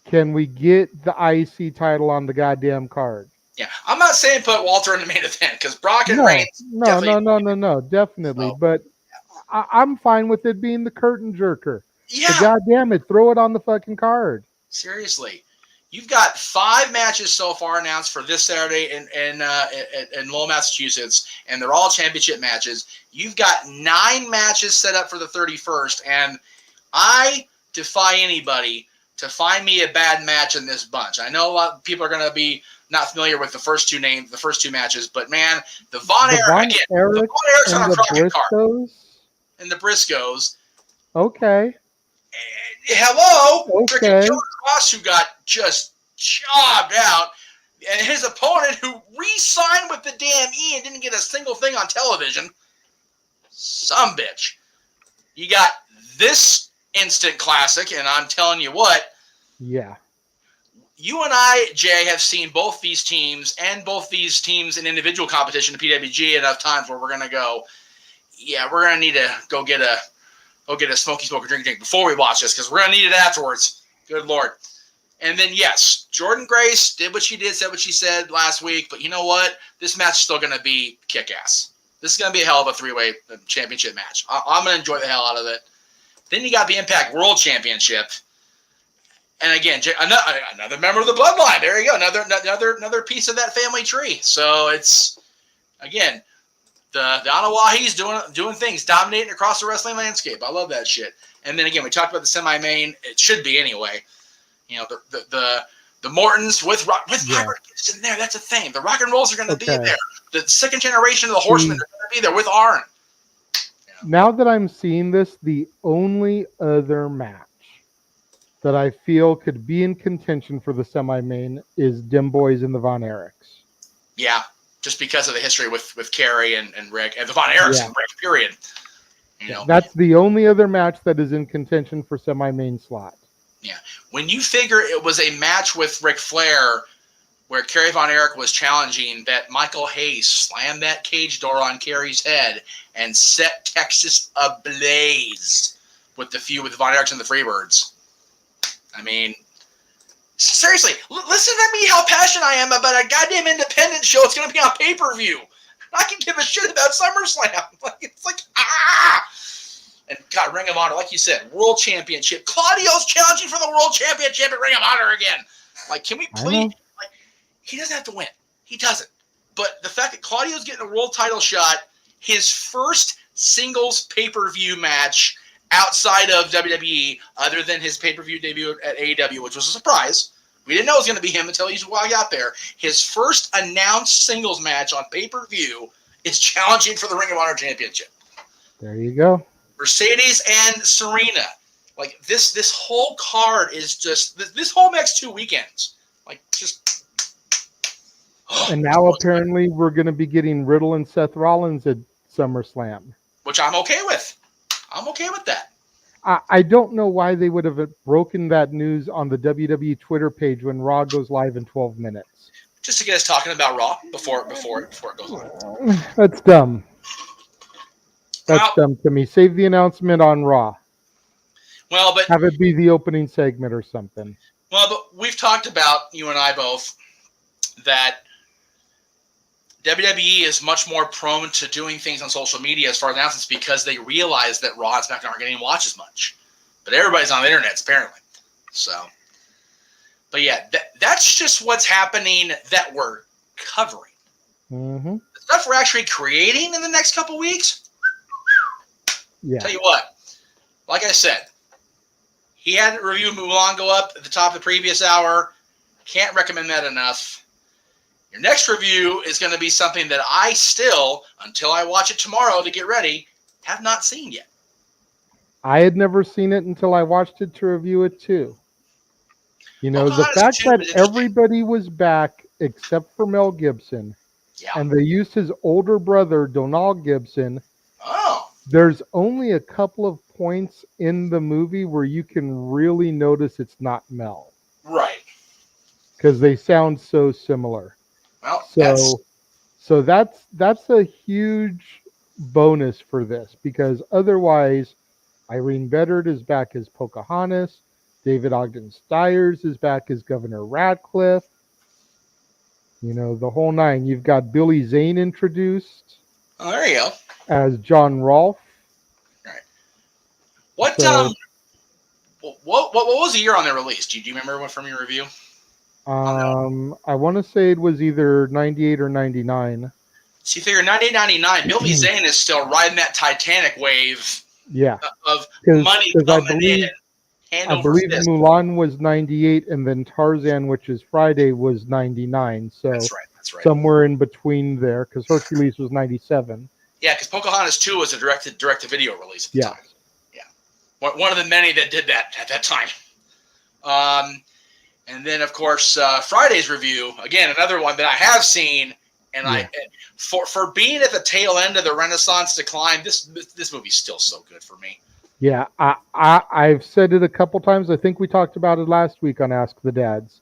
Can we get the IC title on the goddamn card? Yeah, I'm not saying put Walter in the main event because Brock and Reigns. No, definitely. So, but I'm fine with it being the curtain jerker. Yeah. So goddamn it, throw it on the fucking card. Seriously, you've got 5 matches so far announced for this Saturday in Lowell, Massachusetts, and they're all championship matches. You've got 9 matches set up for the 31st, and I defy anybody to find me a bad match in this bunch. I know a lot of people are going to be not familiar with the first 2 matches, but man, the Von Erich's on a fucking card. And the Briscoes. Okay. Hello. Freaking Killer Cross, who got just jobbed out, and his opponent who re-signed with the damn E and didn't get a single thing on television. Some bitch. You got this instant classic, and I'm telling you what. Yeah. You and I, Jay, have seen both these teams in individual competition to PWG enough times where we're going to go, yeah, we're going to need to go get a smoke, drink before we watch this because we're going to need it afterwards. Good Lord. And then, yes, Jordan Grace did what she did, said what she said last week, but you know what? This match is still going to be kick-ass. This is going to be a hell of a 3-way championship match. I'm going to enjoy the hell out of it. Then you got the Impact World Championship. And again, another member of the bloodline. There you go. Another piece of that family tree. So it's, again, the Anawahi's doing things, dominating across the wrestling landscape. I love that shit. And then again, we talked about the semi-main. It should be anyway. The Mortons with Robert Gibson in there. That's a thing. The Rock and Rolls are going to be there. The second generation of the Horsemen are going to be there with Arn. Now that I'm seeing this, the only other match that I feel could be in contention for the semi-main is Dim Boys and the Von Erichs. Yeah, just because of the history with Kerry and Rick and the Von Erichs and Rick, period. That's the only other match that is in contention for semi-main slot. Yeah. When you figure it was a match with Ric Flair where Kerry Von Erich was challenging that Michael Hayes slammed that cage door on Kerry's head and set Texas ablaze with the feud with the Von Erichs and the Freebirds. I mean, seriously, listen to me how passionate I am about a goddamn independent show. It's going to be on pay-per-view. I can give a shit about SummerSlam. It's like, And God, Ring of Honor, like you said, World Championship. Claudio's challenging for the World Championship at Ring of Honor again. Like, can we please? Like, he doesn't have to win. He doesn't. But the fact that Claudio's getting a world title shot, his first singles pay-per-view match outside of WWE, other than his pay-per-view debut at AEW, which was a surprise. We didn't know it was going to be him until he got there. His first announced singles match on pay-per-view is challenging for the Ring of Honor Championship. There you go. Mercedes and Serena. Like, this whole card is just, this whole next 2 weekends. Like, just. And now apparently we're going to be getting Riddle and Seth Rollins at SummerSlam. Which I'm okay with. I'm okay with that. I don't know why they would have broken that news on the WWE Twitter page when Raw goes live in 12 minutes. Just to get us talking about Raw before it goes on. That's dumb. That's dumb to me. Save the announcement on Raw. Well, but have it be the opening segment or something. Well, but we've talked about, you and I both, that WWE is much more prone to doing things on social media as far as announcements because they realize that Raw and SmackDown aren't getting watched as much. But everybody's on the internet, apparently. So, but yeah, that's just what's happening that we're covering. Mm-hmm. The stuff we're actually creating in the next couple weeks. Yeah. Tell you what, like I said, he had a review of Mulan go up at the top of the previous hour. Can't recommend that enough. Your next review is going to be something that I still, until I watch it tomorrow to get ready, have not seen yet. I had never seen it until I watched it to review it too. You know, the fact that everybody was back except for Mel Gibson, and they used his older brother, Donald Gibson. Oh. There's only a couple of points in the movie where you can really notice it's not Mel. Right. Because they sound so similar. Well, so that's a huge bonus for this, because otherwise Irene Bedard is back as Pocahontas, David Ogden Stiers is back as Governor Radcliffe. You know, the whole nine. You've got Billy Zane introduced. Oh, there you go. As John Rolfe. Right. What was the year on their release? Do you remember one from your review? I want to say it was either 98 or 99. See, figure 1999. Billy Zane is still riding that Titanic wave. Yeah. Of money coming in. I believe Mulan was 98, and then Tarzan, which is Friday, was 99. So that's right. Somewhere in between there, because Hercules was 97. Yeah, because Pocahontas 2 was a direct-to-video release at the time. Yeah. One of the many that did that at that time. And then, of course, Friday's review, again, another one that I have seen, and for being at the tail end of the Renaissance decline, this movie's still so good for me. Yeah, I've said it a couple times. I think we talked about it last week on Ask the Dads.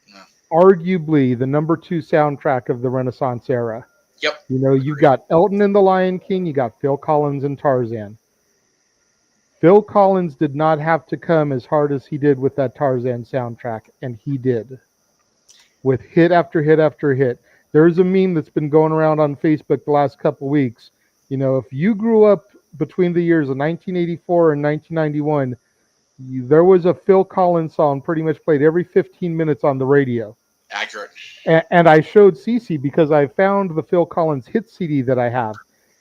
Yeah. Arguably the number 2 soundtrack of the Renaissance era. Yep. You know, you got Elton in The Lion King, you got Phil Collins in Tarzan. Phil Collins did not have to come as hard as he did with that Tarzan soundtrack, and he did. With hit after hit after hit. There's a meme that's been going around on Facebook the last couple weeks. You know, if you grew up between the years of 1984 and 1991, there was a Phil Collins song pretty much played every 15 minutes on the radio. Accurate. And I showed Cece because I found the Phil Collins hit CD that I have.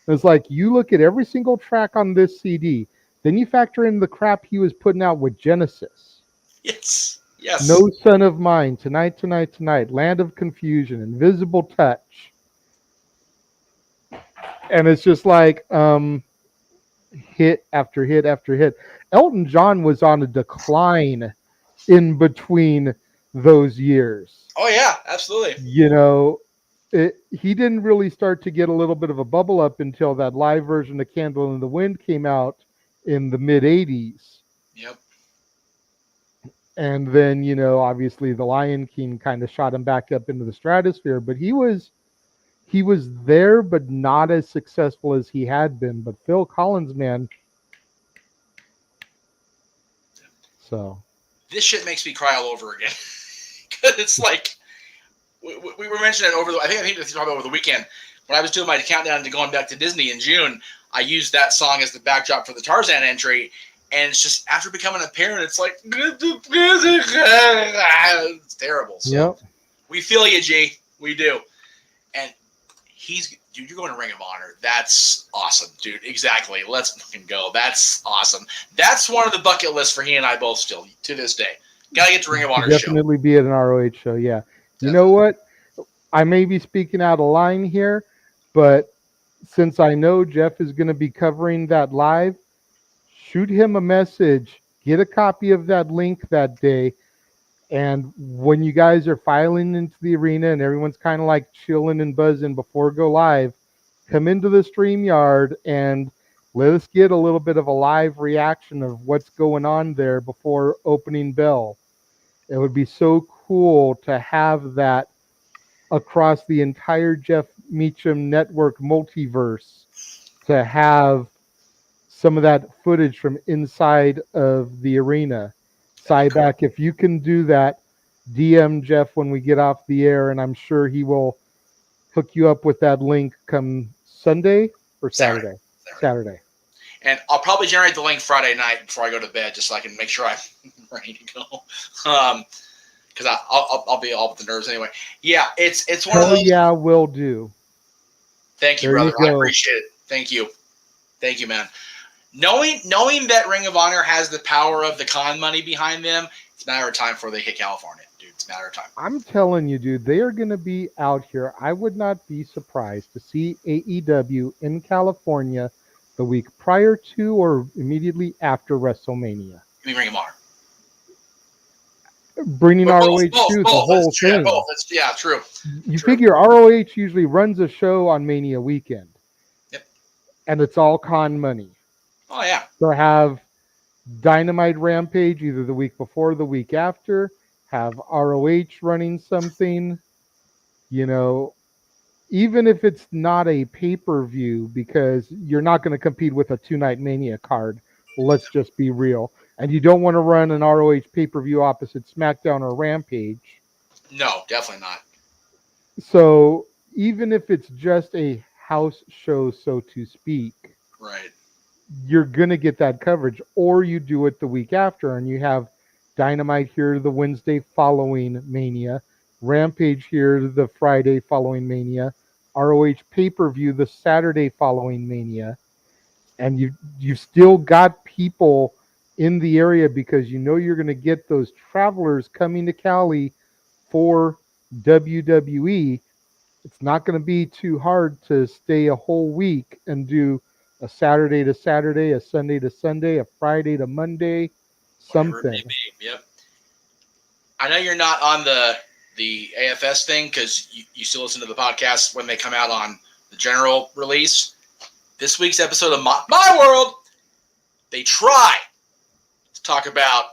It's like, you look at every single track on this CD, then you factor in the crap he was putting out with Genesis. Yes. No Son of Mine, Tonight, Tonight, Tonight, Land of Confusion, Invisible Touch. And it's just like hit after hit after hit. Elton John was on a decline in between those years. Oh, yeah, absolutely. You know, he didn't really start to get a little bit of a bubble up until that live version of Candle in the Wind came out in the mid-'80s. Yep. And then, you know, obviously the Lion King kind of shot him back up into the stratosphere, but he was there, but not as successful as he had been. But Phil Collins, man. So. This shit makes me cry all over again. Because it's like, we were mentioning it I think we talked about over the weekend, when I was doing my countdown to going back to Disney in June, I used that song as the backdrop for the Tarzan entry. And it's just after becoming a parent, it's like it's terrible. So we feel you, G. We do. And dude, you're going to Ring of Honor. That's awesome, dude. Exactly. Let's fucking go. That's awesome. That's one of the bucket lists for he and I both still to this day. Gotta get to Ring of Honor show. Definitely be at an ROH show. Yeah. Definitely. You know what? I may be speaking out of line here, but since I know Jeff is going to be covering that live, shoot him a message. Get a copy of that link that day. And when you guys are filing into the arena and everyone's kind of like chilling and buzzing before go live, come into the StreamYard and let us get a little bit of a live reaction of what's going on there before opening bell. It would be so cool to have that across the entire Jeff Meacham Network multiverse, to have some of that footage from inside of the arena. Cyback, if you can do that, DM Jeff when we get off the air, and I'm sure he will hook you up with that link come Sunday or Saturday. Saturday. And I'll probably generate the link Friday night before I go to bed, just so I can make sure I'm ready to go. Because I'll be all with the nerves anyway. Yeah, it's one of those. Oh yeah, will do. Thank you, brother. I appreciate it. Thank you, man. Knowing that Ring of Honor has the power of the con money behind them, it's a matter of time before they hit California, dude. It's a matter of time. I'm telling you, dude, they are going to be out here. I would not be surprised to see AEW in California the week prior to or immediately after WrestleMania. You mean Ring of Honor? Bringing ROH to the whole thing. Yeah, true. You figure ROH usually runs a show on Mania weekend. Yep. And it's all con money. Oh, yeah. So have Dynamite Rampage either the week before or the week after. Have ROH running something. You know, even if it's not a pay-per-view, because you're not going to compete with a 2-night Mania card. Let's just be real. And you don't want to run an ROH pay-per-view opposite SmackDown or Rampage. No, definitely not. So even if it's just a house show, so to speak, right, you're going to get that coverage. Or you do it the week after, and you have Dynamite here the Wednesday following Mania, Rampage here the Friday following Mania, ROH pay-per-view the Saturday following Mania. And you've still got people in the area because you know you're going to get those travelers coming to Cali for WWE. It's not going to be too hard to stay a whole week and do a Saturday to Saturday, a Sunday to Sunday, a Friday to Monday, something. Yep. I know you're not on the AFS thing because you still listen to the podcast when they come out on the general release. This week's episode of My World, they try to talk about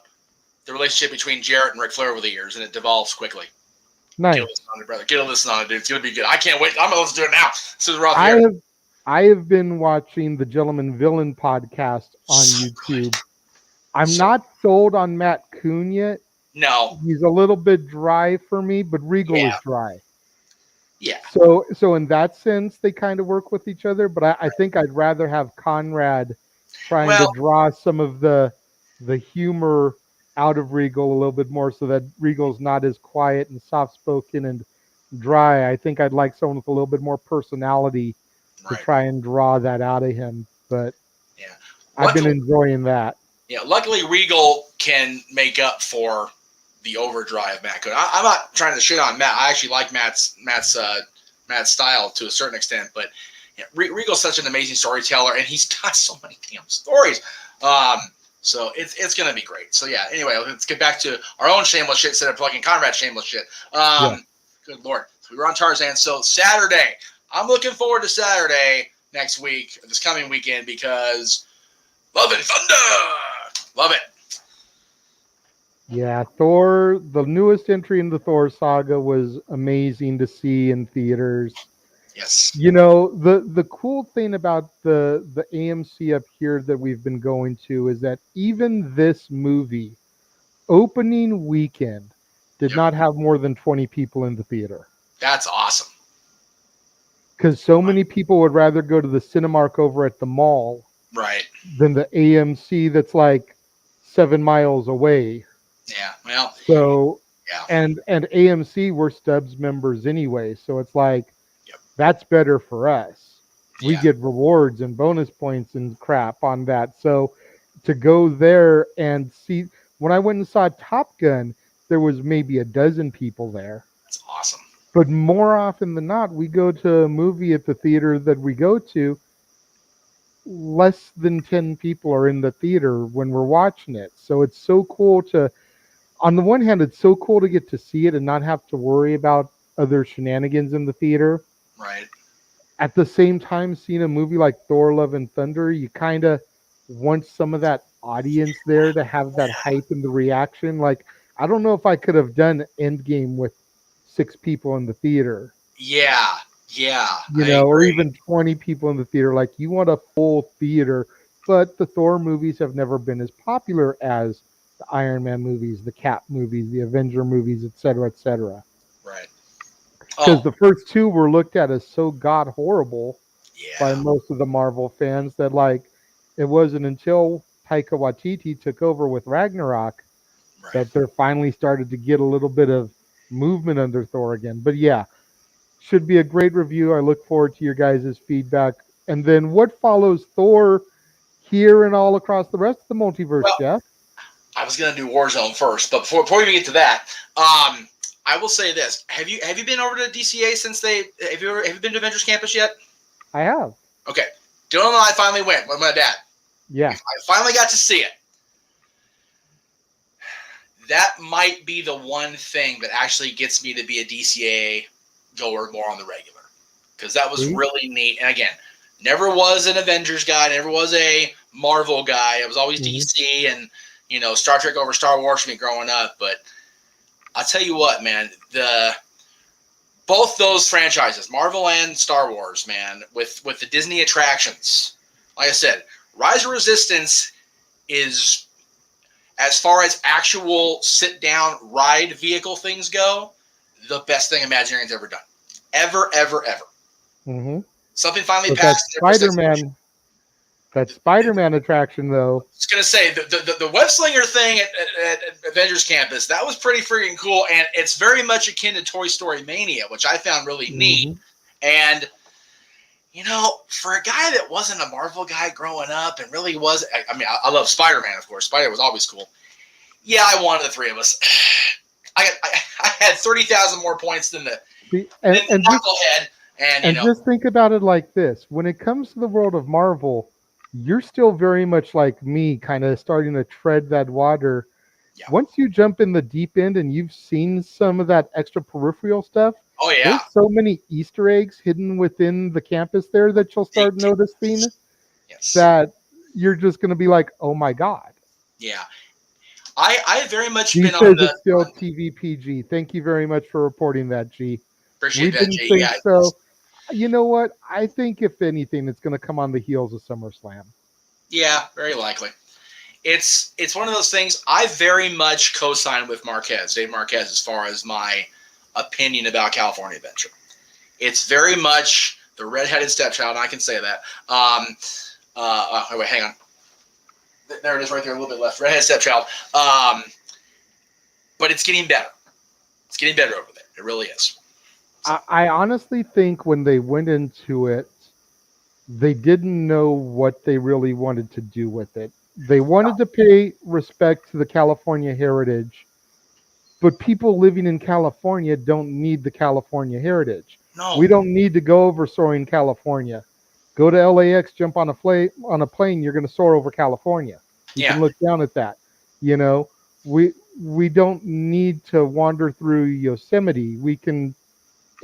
the relationship between Jarrett and Ric Flair over the years, and it devolves quickly. Nice. Get a listen on it, brother. Get a listen on it, dude. It's going to be good. I can't wait. I'm going to listen to it now. This is rough here. I have been watching the Gentleman Villain podcast on YouTube. I'm not sold on Matt Kuhn yet. No. He's a little bit dry for me, but Regal is dry. Yeah. So in that sense, they kind of work with each other, but I think I'd rather have Conrad trying to draw some of the humor out of Regal a little bit more so that Regal's not as quiet and soft-spoken and dry. I think I'd like someone with a little bit more personality to try and draw that out of him, but I've been enjoying that. Yeah, luckily Regal can make up for the overdrive Matt Cook. I'm not trying to shit on Matt. I actually like Matt's style to a certain extent, but Regal's such an amazing storyteller, and he's got so many damn stories. So it's gonna be great. So yeah. Anyway, let's get back to our own shameless shit instead of plugging Conrad's shameless shit. Good lord. So we were on Tarzan. So Saturday, I'm looking forward to Saturday next week, this coming weekend, because Love and Thunder. Love it. Yeah, Thor, the newest entry in the Thor saga was amazing to see in theaters. Yes. You know, the cool thing about the AMC up here that we've been going to is that even this movie, opening weekend, did not have more than 20 people in the theater. That's awesome. because so many people would rather go to the Cinemark over at the mall Right. than the AMC that's like 7 miles away. Yeah. Well. So, Yeah. and AMC, we're Stubbs members anyway, so it's like Yep. that's better for us. We Yeah. get rewards and bonus points and crap on that. So to go there and see, when I went and saw Top Gun, there was maybe a dozen people there. That's awesome. But more often than not, we go to a movie at the theater that we go to, less than 10 people are in the theater when we're watching it. So it's so cool to, on the one hand, it's so cool to get to see it and not have to worry about other shenanigans in the theater. Right. At the same time, seeing a movie like Thor Love and Thunder, you kind of want some of that audience there to have that hype and the reaction. Like, I don't know if I could have done Endgame with 6 people in the theater. Yeah. Yeah. You know, or even 20 people in the theater. Like, you want a full theater, but the Thor movies have never been as popular as the Iron Man movies, the Cap movies, the Avenger movies, etc., etc. Right. Because the first 2 were looked at as so god horrible by Yeah. most of the Marvel fans that, like, it wasn't until Taika Waititi took over with Ragnarok Right. that there finally started to get a little bit of movement under Thor again. But yeah, should be a great review. I look forward to your guys' feedback. And then what follows Thor here and all across the rest of the multiverse, Well, Jeff? I was gonna do Warzone first, but before we even get to that, I will say this: Have you been over to DCA since have you been to Avengers Campus yet? I have. Okay, Dylan and I finally went with my dad. Yeah. I finally got to see it. That might be the one thing that actually gets me to be a DCA goer more on the regular, because that was really neat. And again, never was an Avengers guy, never was a Marvel guy. It was always DC and, you know, Star Trek over Star Wars for me growing up. But I'll tell you what, man, both those franchises, Marvel and Star Wars, man, with the Disney attractions, like I said, Rise of Resistance is, as far as actual sit-down ride vehicle things go, the best thing Imagineering's ever done. Ever, ever, ever. Mm-hmm. Something finally But passed. That Spider-Man attraction, though. I was going to say, the web-slinger thing at Avengers Campus, that was pretty freaking cool, and it's very much akin to Toy Story Mania, which I found really neat. And, you know, for a guy that wasn't a Marvel guy growing up and really was, I mean, I love Spider-Man, of course. Spider was always cool. Yeah, I wanted the 3 of us. I had 30,000 more points than the knucklehead. And just think about it like this. When it comes to the world of Marvel, you're still very much like me, kind of starting to tread that water. Yeah. Once you jump in the deep end and you've seen some of that extra peripheral stuff, there's so many Easter eggs hidden within the campus there that you'll start noticing that you're just going to be like, oh my God. Yeah. I very much been on the... It's still TVPG. Thank you very much for reporting that, G. Appreciate that, G. Yeah. So. You know what? I think if anything, it's going to come on the heels of SummerSlam. Yeah, very likely. It's one of those things. I very much co-sign with Dave Marquez, as far as my opinion about California Adventure. It's very much the redheaded stepchild, and I can say that. Wait, hang on. There it is, right there, a little bit left. Redheaded stepchild. But it's getting better. It's getting better over there. It really is. I honestly think when they went into it, they didn't know what they really wanted to do with it. They wanted to pay respect to the California heritage, but people living in California don't need the California heritage. No. We don't need to go over soaring California. Go to LAX, jump on a plane, you're going to soar over California. You can look down at that. You know, we don't need to wander through Yosemite. We can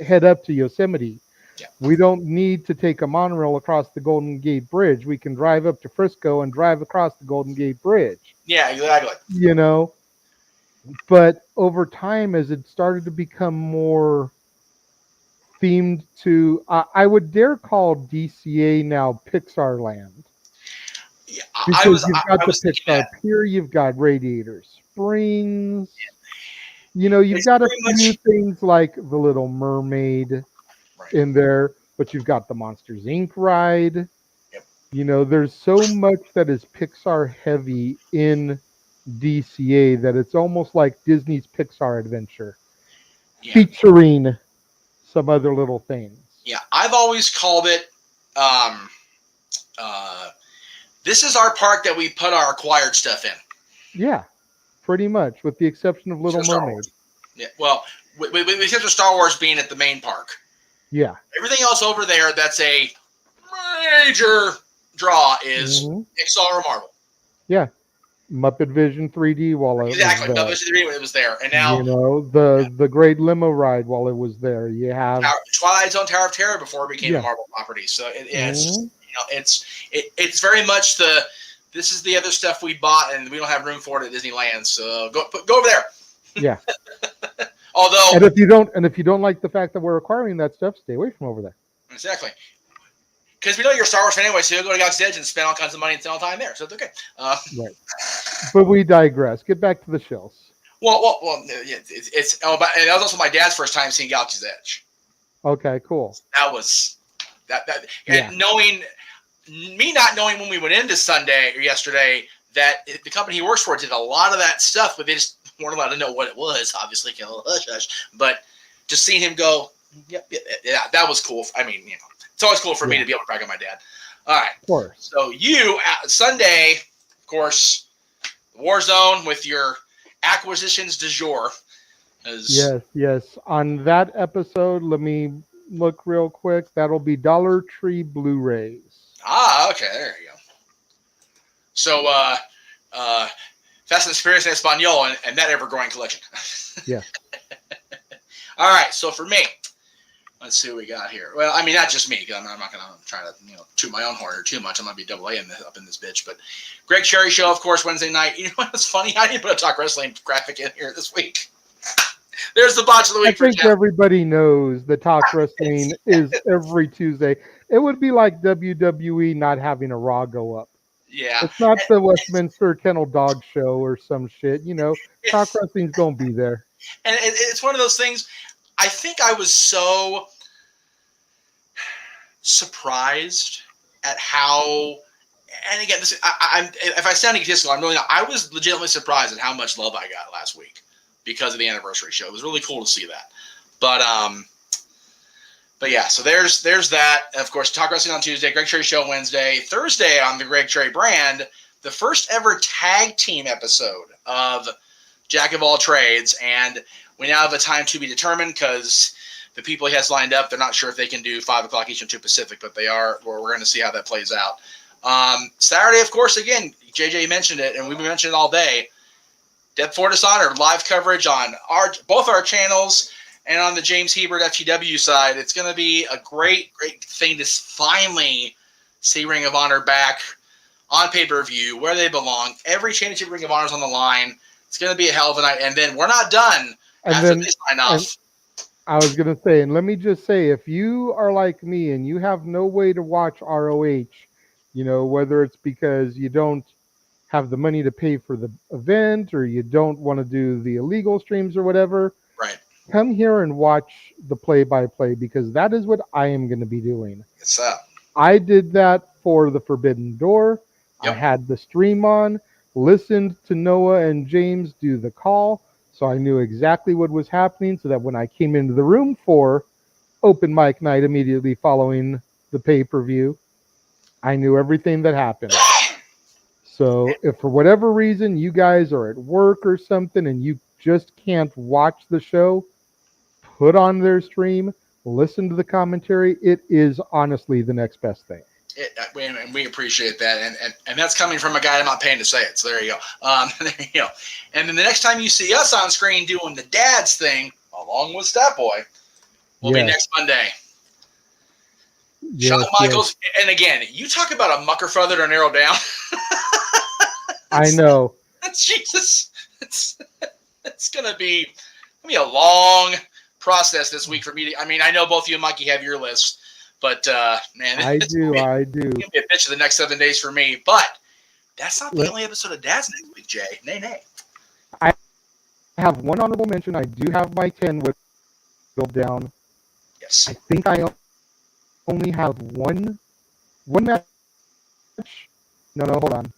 head up to Yosemite. Yeah. We don't need to take a monorail across the Golden Gate Bridge. We can drive up to Frisco and drive across the Golden Gate Bridge. Yeah, exactly. You know, but over time, as it started to become more themed to, I would dare call DCA now Pixar Land. Yeah, because you've got the Pixar Pier, you've got Radiator Springs. Yeah. You know, you've got a few things like The Little Mermaid in there. but you've got the Monsters Inc. ride. Yep. You know, there's so much that is Pixar heavy in DCA that it's almost like Disney's Pixar Adventure, Yeah. featuring some other little things. Yeah, I've always called it. This is our park that we put our acquired stuff in. Yeah, pretty much, with the exception of Little Mermaid. Yeah, well, with the exception of Star Wars being at the main park. Yeah. Everything else over there that's a major draw is Pixar or Marvel. Yeah. Muppet Vision 3D while it exactly. was there. Muppet Vision 3D when it was there. And now, you know, the Great Limo Ride while it was there. You have Twilight Zone Tower of Terror before it became a Marvel property. So it's very much this is the other stuff we bought and we don't have room for it at Disneyland. So go over there. Yeah. Although, and if you don't like the fact that we're acquiring that stuff, stay away from over there. Exactly. Because we know you're a Star Wars fan anyway, so you'll go to Galaxy's Edge and spend all kinds of money and spend all time there. So it's okay. Right. But we digress. Get back to the shells. Well. It's and that was also my dad's first time seeing Galaxy's Edge. Okay, cool. That was that. And not knowing when we went into Sunday or yesterday that the company he works for did a lot of that stuff, but they just weren't allowed to know what it was. Obviously, hush hush. But just seeing him go, yeah, that was cool. I mean, it's always cool for me to be able to brag on my dad. All right. Of course. So you, Sunday, of course, Warzone with your acquisitions du jour. Yes. On that episode, let me look real quick. That'll be Dollar Tree Blu-rays. Okay. There you go. So, Fast and Furious en Espanol and that ever-growing collection. Yeah. All right. So for me, let's see what we got here. Well, I mean, not just me, because I'm not going to try to toot my own horn here too much. I'm going to be double A up in this bitch. But Greg Cherry Show, of course, Wednesday night. You know what's funny? I didn't put a Talk Wrestling graphic in here this week. There's the botch of the week. I think everybody knows the Talk Wrestling is every Tuesday. It would be like WWE not having a Raw go up. Yeah. It's not the Westminster Kennel Dog Show or some shit. Talk Wrestling's going to be there. And it's one of those things. I think I was so surprised at how, and again, if I sound egotistical, I'm really not. I was legitimately surprised at how much love I got last week because of the anniversary show. It was really cool to see that. But yeah, so there's that. And of course, Talk Wrestling on Tuesday, Greg Cherry Show Wednesday, Thursday on the Greg Cherry brand, the first ever tag team episode of Jack of All Trades, and we now have a time to be determined because the people he has lined up, they're not sure if they can do 5 o'clock Eastern 2 Pacific, but they are. We're going to see how that plays out. Saturday, of course, again, JJ mentioned it, and we've been mentioning it all day. Depth for Dishonor, live coverage on both our channels and on the James Hebert FTW side. It's going to be a great thing to finally see Ring of Honor back on pay-per-view where they belong. Every championship Ring of Honor is on the line. It's going to be a hell of a night. And then we're not done after they sign off. I was going to say, and let me just say, if you are like me and you have no way to watch ROH, whether it's because you don't have the money to pay for the event or you don't want to do the illegal streams or whatever, right? Come here and watch the play-by-play because that is what I am going to be doing. Yes, sir. I did that for the Forbidden Door. Yep. I had the stream on, listened to Noah and James do the call, so I knew exactly what was happening so that when I came into the room for open mic night immediately following the pay-per-view, I knew everything that happened. So if for whatever reason you guys are at work or something and you just can't watch the show, put on their stream, listen to the commentary. It is honestly the next best thing. And we appreciate that. And that's coming from a guy I'm not paying to say it. So there you go. There you go. And then the next time you see us on screen doing the dad's thing, along with Stat Boy, will be next Monday. Shawn Michaels. Yes. And again, you talk about a mucker feather to narrow down. I know. Jesus. It's going to be a long process this week for me. I know both you and Mikey have your lists, but man, I do. It's going to be a bitch of the next 7 days for me. But that's not the only episode of Dad's next week, Jay. Nay. I have one honorable mention. I do have my 10 whittled down. Yes. I think I only have one match. No, hold on.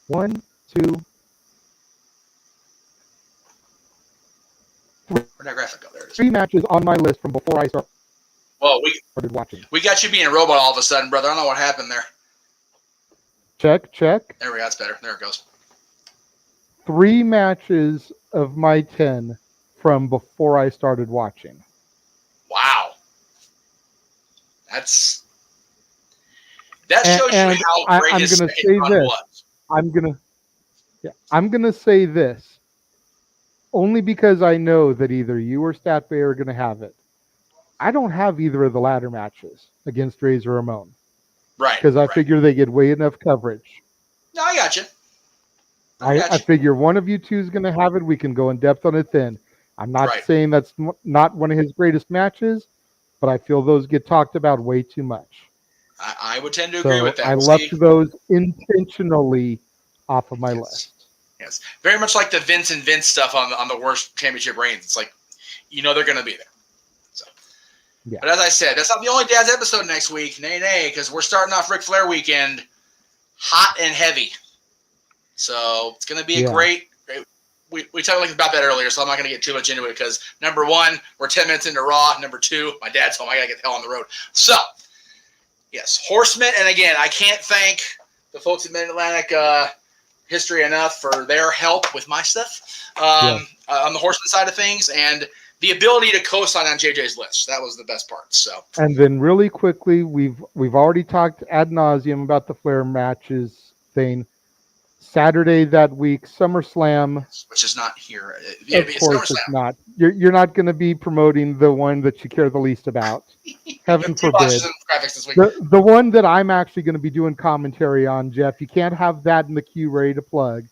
1, 2, Where'd that graphic go? There it is. 3 matches on my list from before I started watching. We got you being a robot all of a sudden, brother. I don't know what happened there. Check. There we go. That's better. There it goes. 3 matches of my 10 from before I started watching. Wow. That shows you how great his second run was. I'm gonna say this. Only because I know that either you or Stat Bay are gonna have it. I don't have either of the ladder matches against Razor Ramon. Right. Because I figure they get way enough coverage. No, I got you. I figure one of you two is going to have it. We can go in depth on it then. I'm not saying that's not one of his greatest matches, but I feel those get talked about way too much. I would tend to agree with that. I left those intentionally off of my list. Yes. Very much like the Vince and Vince stuff on the worst championship reigns. It's like, they're going to be there. So, yeah. But as I said, that's not the only Dad's episode next week. Nay, because we're starting off Ric Flair weekend hot and heavy. So it's going to be a great we talked about that earlier, so I'm not going to get too much into it because, number one, we're 10 minutes into Raw. Number two, my dad's home. I got to get the hell on the road. So, yes, Horsemen. And, again, I can't thank the folks at Mid-Atlantic History enough for their help with my stuff on the Horseman side of things and the ability to co-sign on JJ's list. That was the best part. So, and then really quickly, we've already talked ad nauseum about the Flair matches thing. Saturday that week, SummerSlam, which is not here. Of course, it's not. You're not going to be promoting the one that you care the least about. Heaven forbid. The one that I'm actually going to be doing commentary on, Jeff. You can't have that in the queue ready to plug.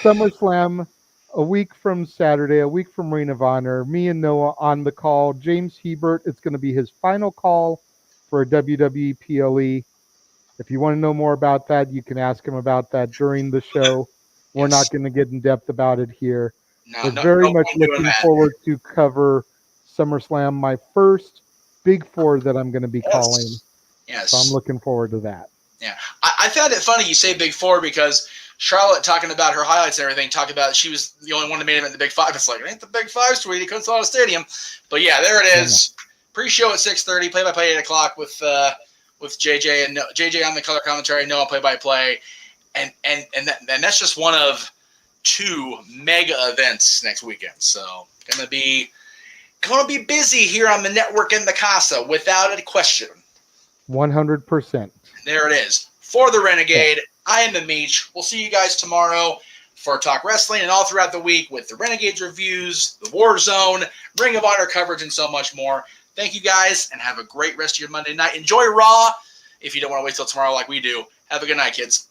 SummerSlam, a week from Saturday, a week from Ring of Honor. Me and Noah on the call. James Hebert, it's going to be his final call for a WWE PLE. If you want to know more about that, you can ask him about that during the show. We're not going to get in depth about it here. We're very much looking forward to cover SummerSlam, my first Big Four that I'm going to be calling. Yes. So I'm looking forward to that. Yeah. I found it funny you say Big Four because Charlotte, talking about her highlights and everything, talked about she was the only one that made him in the Big Five. It's like, it ain't the Big Five, sweetie. Couldn't sell a stadium. But, yeah, there it is. Pre-show at 6:30, play-by-play at 8 o'clock with JJ and JJ on the color commentary, Noah play-by-play, and that's just one of 2 mega events next weekend. So gonna be busy here on the network in the Casa without a question. 100%. There it is for the Renegade. I am the Meach. We'll see you guys tomorrow for Talk Wrestling and all throughout the week with the Renegades reviews, the War Zone, Ring of Honor coverage, and so much more. Thank you guys, and have a great rest of your Monday night. Enjoy Raw if you don't want to wait till tomorrow like we do. Have a good night, kids.